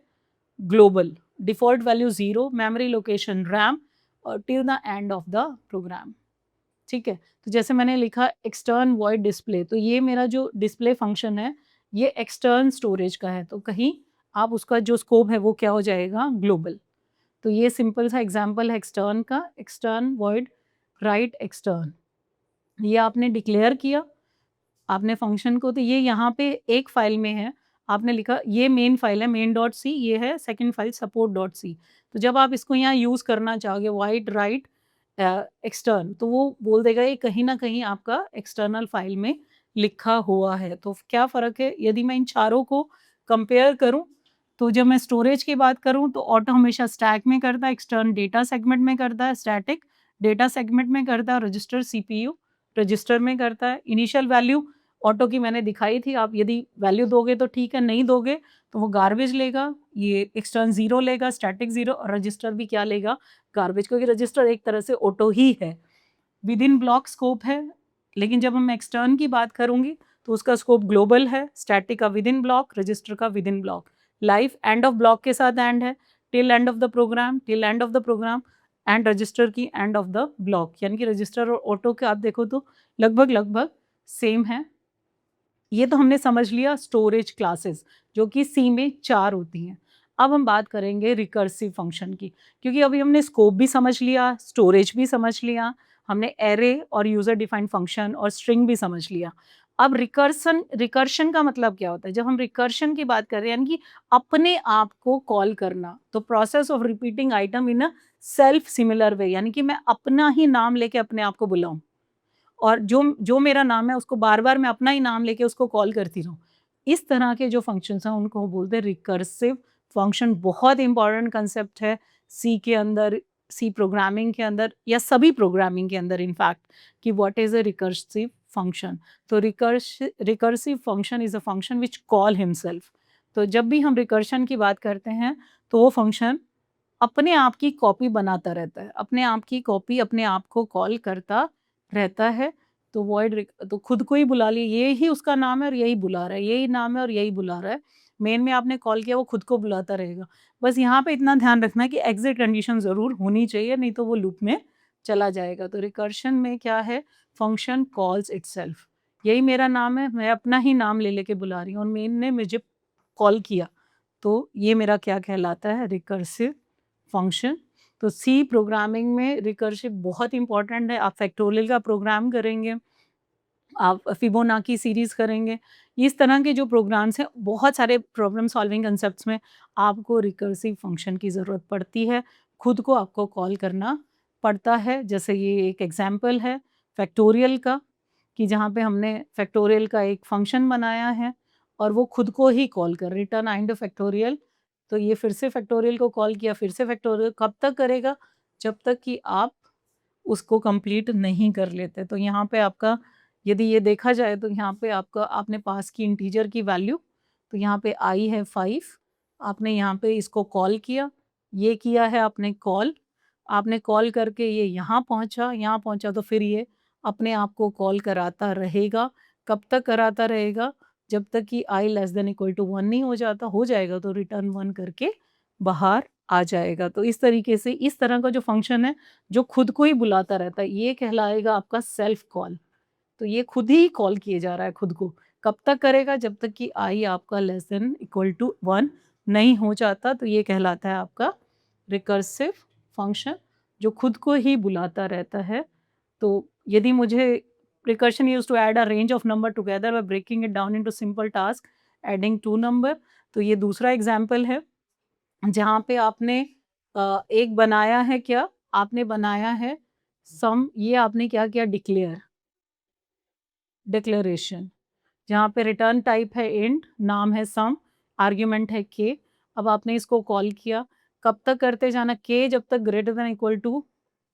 global. Default value 0, memory location RAM, और till the end of the program. ठीक है, तो जैसे मैंने लिखा एक्सटर्न वॉइड डिस्प्ले, तो ये मेरा जो डिस्प्ले फंक्शन है ये एक्सटर्न स्टोरेज का है, तो कहीं आप उसका जो स्कोप है वो क्या हो जाएगा, ग्लोबल। तो ये सिंपल सा एग्जांपल है एक्सटर्न का, एक्सटर्न वॉइड राइट एक्सटर्न। ये आपने डिक्लेयर किया आपने फंक्शन को, तो ये यहाँ पे एक फाइल में है, आपने लिखा ये मेन फाइल है मेन डॉट सी, ये है second file support dot C. तो जब आप इसको यहाँ यूज़ करना चाहोगे वाइड राइट एक्सटर्न, तो वो बोल देगा ये कहीं ना कहीं आपका एक्सटर्नल फाइल में लिखा हुआ है। तो क्या फ़र्क है, यदि मैं इन चारों को कंपेयर करूँ, तो जब मैं स्टोरेज की बात करूँ तो ऑटो हमेशा स्टैक में करता है, एक्सटर्न डेटा सेगमेंट में करता है, स्टैटिक डेटा सेगमेंट में करता है, और रजिस्टर सीपीयू रजिस्टर में करता है। इनिशियल वैल्यू ऑटो की मैंने दिखाई थी, आप यदि वैल्यू दोगे तो ठीक है, नहीं दोगे तो वो गार्बेज लेगा, ये एक्सटर्न 0 लेगा, स्टैटिक 0, और रजिस्टर भी क्या लेगा, गार्बेज, क्योंकि रजिस्टर एक तरह से ऑटो ही है, विद इन ब्लॉक स्कोप है। लेकिन जब हम एक्सटर्न की बात करूँगी तो उसका स्कोप ग्लोबल है, स्टैटिक का विद इन ब्लॉक, रजिस्टर का within block, life end of block के साथ एंड है, till end of the program, till end of the program, and register की एंड ऑफ द ब्लॉक। यानी कि register और ऑटो के आप देखो तो लगभग लगभग सेम है। ये तो हमने समझ लिया स्टोरेज क्लासेस, जो कि सी में 4 होती हैं। अब हम बात करेंगे रिकर्सिव फंक्शन की, क्योंकि अभी हमने स्कोप भी समझ लिया, स्टोरेज भी समझ लिया, हमने एरे और यूजर डिफाइंड फंक्शन और स्ट्रिंग भी समझ लिया। अब रिकर्शन का मतलब क्या होता है? जब हम रिकर्शन की बात कर रहे हैं, यानी कि अपने आप को कॉल करना, तो process of repeating item in a self similar way, यानी कि मैं अपना ही नाम लेके अपने आप को बुलाऊं, और जो जो मेरा नाम है उसको बार-बार मैं अपना ही नाम लेके उसको कॉल करती रहूँ। इस तरह के जो फंक्शंस हैं उनको बोलते हैं रिकर्सिव फंक्शन। बहुत इंपॉर्टेंट कांसेप्ट है सी के अंदर, सी प्रोग्रामिंग के अंदर या सभी प्रोग्रामिंग के अंदर इन फैक्ट, कि what is a recursive function. तो recursive function is a function which call himself. तो जब भी हम रिकर्शन की बात करते हैं तो वो फंक्शन अपने आप की कॉपी बनाता रहता है, अपने आप की कॉपी अपने आप को कॉल करता रहता है। तो तो खुद को ही बुला लिया, ये ही उसका नाम है और यही बुला रहा है, यही नाम है और यही बुला रहा है। मेन में आपने कॉल किया, वो खुद को बुलाता रहेगा। बस यहाँ पे इतना ध्यान रखना है कि एग्ज़िट कंडीशन ज़रूर होनी चाहिए, नहीं तो वो लूप में चला जाएगा। तो रिकर्शन में क्या है, फंक्शन कॉल्स इटसेल्फ। यही मेरा नाम है, मैं अपना ही नाम ले लेके बुला रही हूँ और मेन ने मुझे कॉल किया, तो ये मेरा क्या कहलाता है, रिकर्सिव फंक्शन। तो सी प्रोग्रामिंग में रिकर्सिव बहुत इंपॉर्टेंट है। आप फैक्टोरियल का प्रोग्राम करेंगे, आप फिबोनाची सीरीज़ करेंगे, इस तरह के जो प्रोग्राम्स हैं, बहुत सारे प्रॉब्लम सॉल्विंग कांसेप्ट्स में आपको रिकर्सिव फंक्शन की ज़रूरत पड़ती है, खुद को आपको कॉल करना पड़ता है। जैसे ये एक एग्ज़ाम्पल है फैक्टोरियल का, कि जहाँ पे हमने फैक्टोरियल का एक फंक्शन बनाया है और वो खुद को ही कॉल कर रिटर्न आइंड फैक्टोरियल। तो ये फिर से फैक्टोरियल को कॉल किया, फिर से फैक्टोरियल, कब तक करेगा? जब तक कि आप उसको कंप्लीट नहीं कर लेते। तो यहाँ पे आपका, यदि ये देखा जाए तो यहाँ पे आपका, आपने पास की इंटीजर की वैल्यू, तो यहाँ पे आई है 5, आपने यहाँ पे इसको कॉल किया, ये किया है आपने कॉल, आपने कॉल करके ये यहाँ पहुँचा तो फिर ये अपने आप को कॉल कराता रहेगा। कब तक कराता रहेगा? जब तक कि i less than equal to 1 नहीं हो जाता। हो जाएगा तो रिटर्न 1 करके बाहर आ जाएगा। तो इस तरीके से इस तरह का जो फंक्शन है, जो खुद को ही बुलाता रहता है, ये कहलाएगा आपका सेल्फ कॉल। तो ये खुद ही कॉल किए जा रहा है खुद को। कब तक करेगा? जब तक कि i आपका लेस देन इक्वल टू 1 नहीं हो जाता। तो ये कहलाता है आपका रिकर्सिव फंक्शन, जो खुद को ही बुलाता रहता है। तो यदि मुझे recursion used to add a range of number together by breaking it down into simple task, adding 2 number. तो ये दूसरा एग्जांपल है जहाँ पे आपने एक बनाया है क्या? आपने बनाया है सम, ये आपने क्या किया, डिक्लेरेशन, जहाँ पे रिटर्न टाइप है इंट, नाम है सम, आर्ग्यूमेंट है के। अब आपने इसको कॉल किया, कब तक करते जाना? के जब तक greater than equal to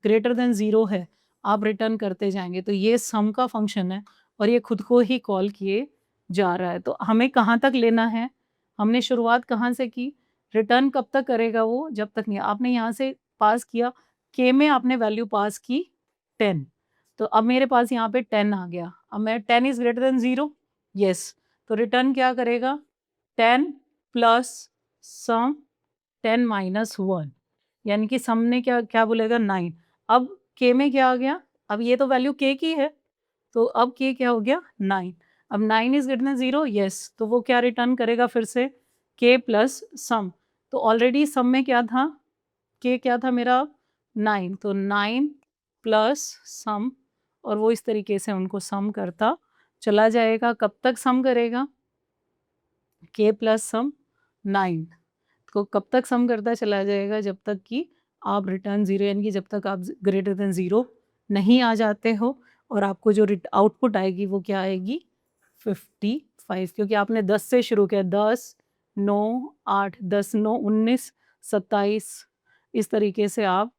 greater than 0 है, आप रिटर्न करते जाएँगे। तो ये सम का फंक्शन है और ये खुद को ही कॉल किए जा रहा है। तो हमें कहाँ तक लेना है? हमने शुरुआत कहाँ से की? रिटर्न कब तक करेगा वो? जब तक नहीं, आपने यहाँ से पास किया, के में आपने वैल्यू पास की 10, तो अब मेरे पास यहाँ पे 10 आ गया। अब मैं 10 इज़ ग्रेटर देन 0, येस, तो रिटर्न क्या करेगा? 10 प्लस सम 10 माइनस 1, यानी कि सम ने क्या क्या बोलेगा? 9। अब के में क्या आ गया? अब ये तो वैल्यू के की है, तो अब के क्या हो गया? 9। अब 9 इज़ ग्रेटर देन 0, येस, तो वो क्या रिटर्न करेगा फिर से? के प्लस सम। तो ऑलरेडी सम में क्या था? के क्या था मेरा? 9, तो 9 प्लस सम, और वो इस तरीके से उनको सम करता चला जाएगा। कब तक सम करेगा? के प्लस सम 9 को कब तक सम करता चला जाएगा? जब तक कि आप रिटर्न 0, यानी कि जब तक आप ग्रेटर देन 0 नहीं आ जाते हो, और आपको जो आउटपुट आएगी वो क्या आएगी? 55, क्योंकि आपने 10 से शुरू किया। 10, 9, 8, 10, 9, 19, 27, इस तरीके से आप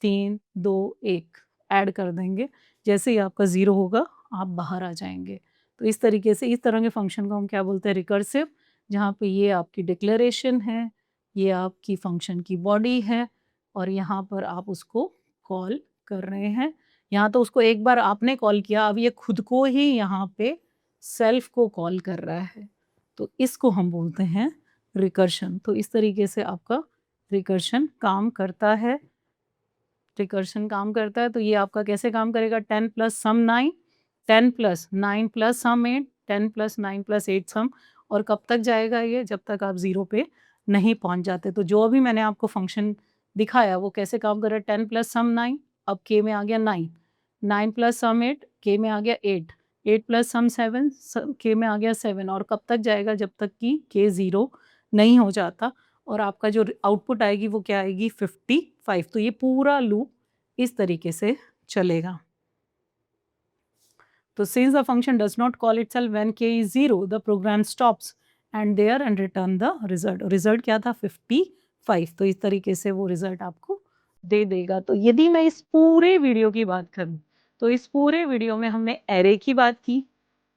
3, 2, 1 ऐड कर देंगे। जैसे ही आपका 0 होगा, आप बाहर आ जाएँगे। तो इस तरीके से, इस तरह के फंक्शन को हम क्या बोलते हैं? रिकर्सिव, जहाँ पे ये आपकी डिक्लेरेशन है, ये आपकी फंक्शन की बॉडी है और यहाँ पर आप उसको कॉल कर रहे हैं। यहाँ तो उसको एक बार आपने कॉल किया, अब ये खुद को ही यहाँ पे सेल्फ को कॉल कर रहा है। तो इसको हम बोलते हैं रिकर्शन। तो इस तरीके से आपका रिकर्शन काम करता है। रिकर्शन काम करता है। तो ये आपका कैसे काम करेगा, 10 प्लस सम 9, 10 प्लस 9 प्लस सम 8, 10 प्लस 9 प्लस 8 सम, और कब तक जाएगा ये, जब तक आप 0 पे नहीं पहुंच जाते। तो जो अभी मैंने आपको फंक्शन दिखाया वो कैसे काम कर रहा है, 10 प्लस सम 9, अब के में आ गया 9, 9 प्लस सम 8, के में आ गया 8, 8 प्लस सम 7, के में आ गया 7, और कब तक जाएगा, जब तक कि के 0 नहीं हो जाता, और आपका जो आउटपुट आएगी वो क्या आएगी, 55। तो ये पूरा लूप इस तरीके से चलेगा। तो since the function does not call itself when k is 0, the program stops and there and return the result. Result क्या था, 55। तो इस तरीके से वो रिजल्ट आपको दे देगा। तो यदि मैं इस पूरे वीडियो की बात करूं, तो इस पूरे वीडियो में हमने एरे की बात की,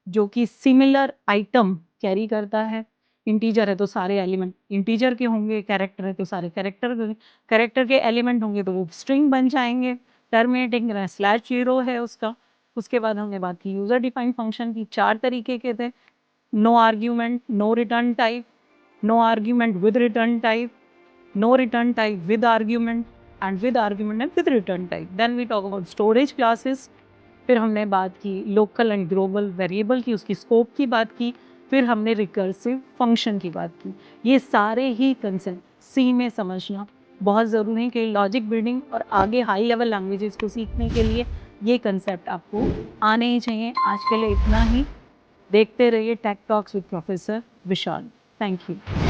जो कि सिमिलर आइटम कैरी करता है। इंटीजर है तो सारे एलिमेंट इंटीजर के होंगे, कैरेक्टर है तो सारे कैरेक्टर के एलिमेंट होंगे, तो वो स्ट्रिंग बन जाएंगे। टर्मिनेटिंग /0 है उसका। उसके बाद हमने बात की यूजर डिफाइंड फंक्शन की। 4 तरीके के थे, no argument, no return type, no argument with return type, no return type with argument, and with argument and with return type. Then we talk about storage classes. फिर हमने बात की local and global variable की, उसकी scope की बात की। फिर हमने रिकर्सिव फंक्शन की बात की। ये सारे ही कंसेप्ट सी में समझना बहुत ज़रूरी है कि लॉजिक बिल्डिंग और आगे हाई लेवल लैंग्वेजेस को सीखने के लिए ये कंसेप्ट आपको आने ही चाहिए। आज के लिए इतना ही। देखते रहिए tech talks with professor Vishal. Thank you.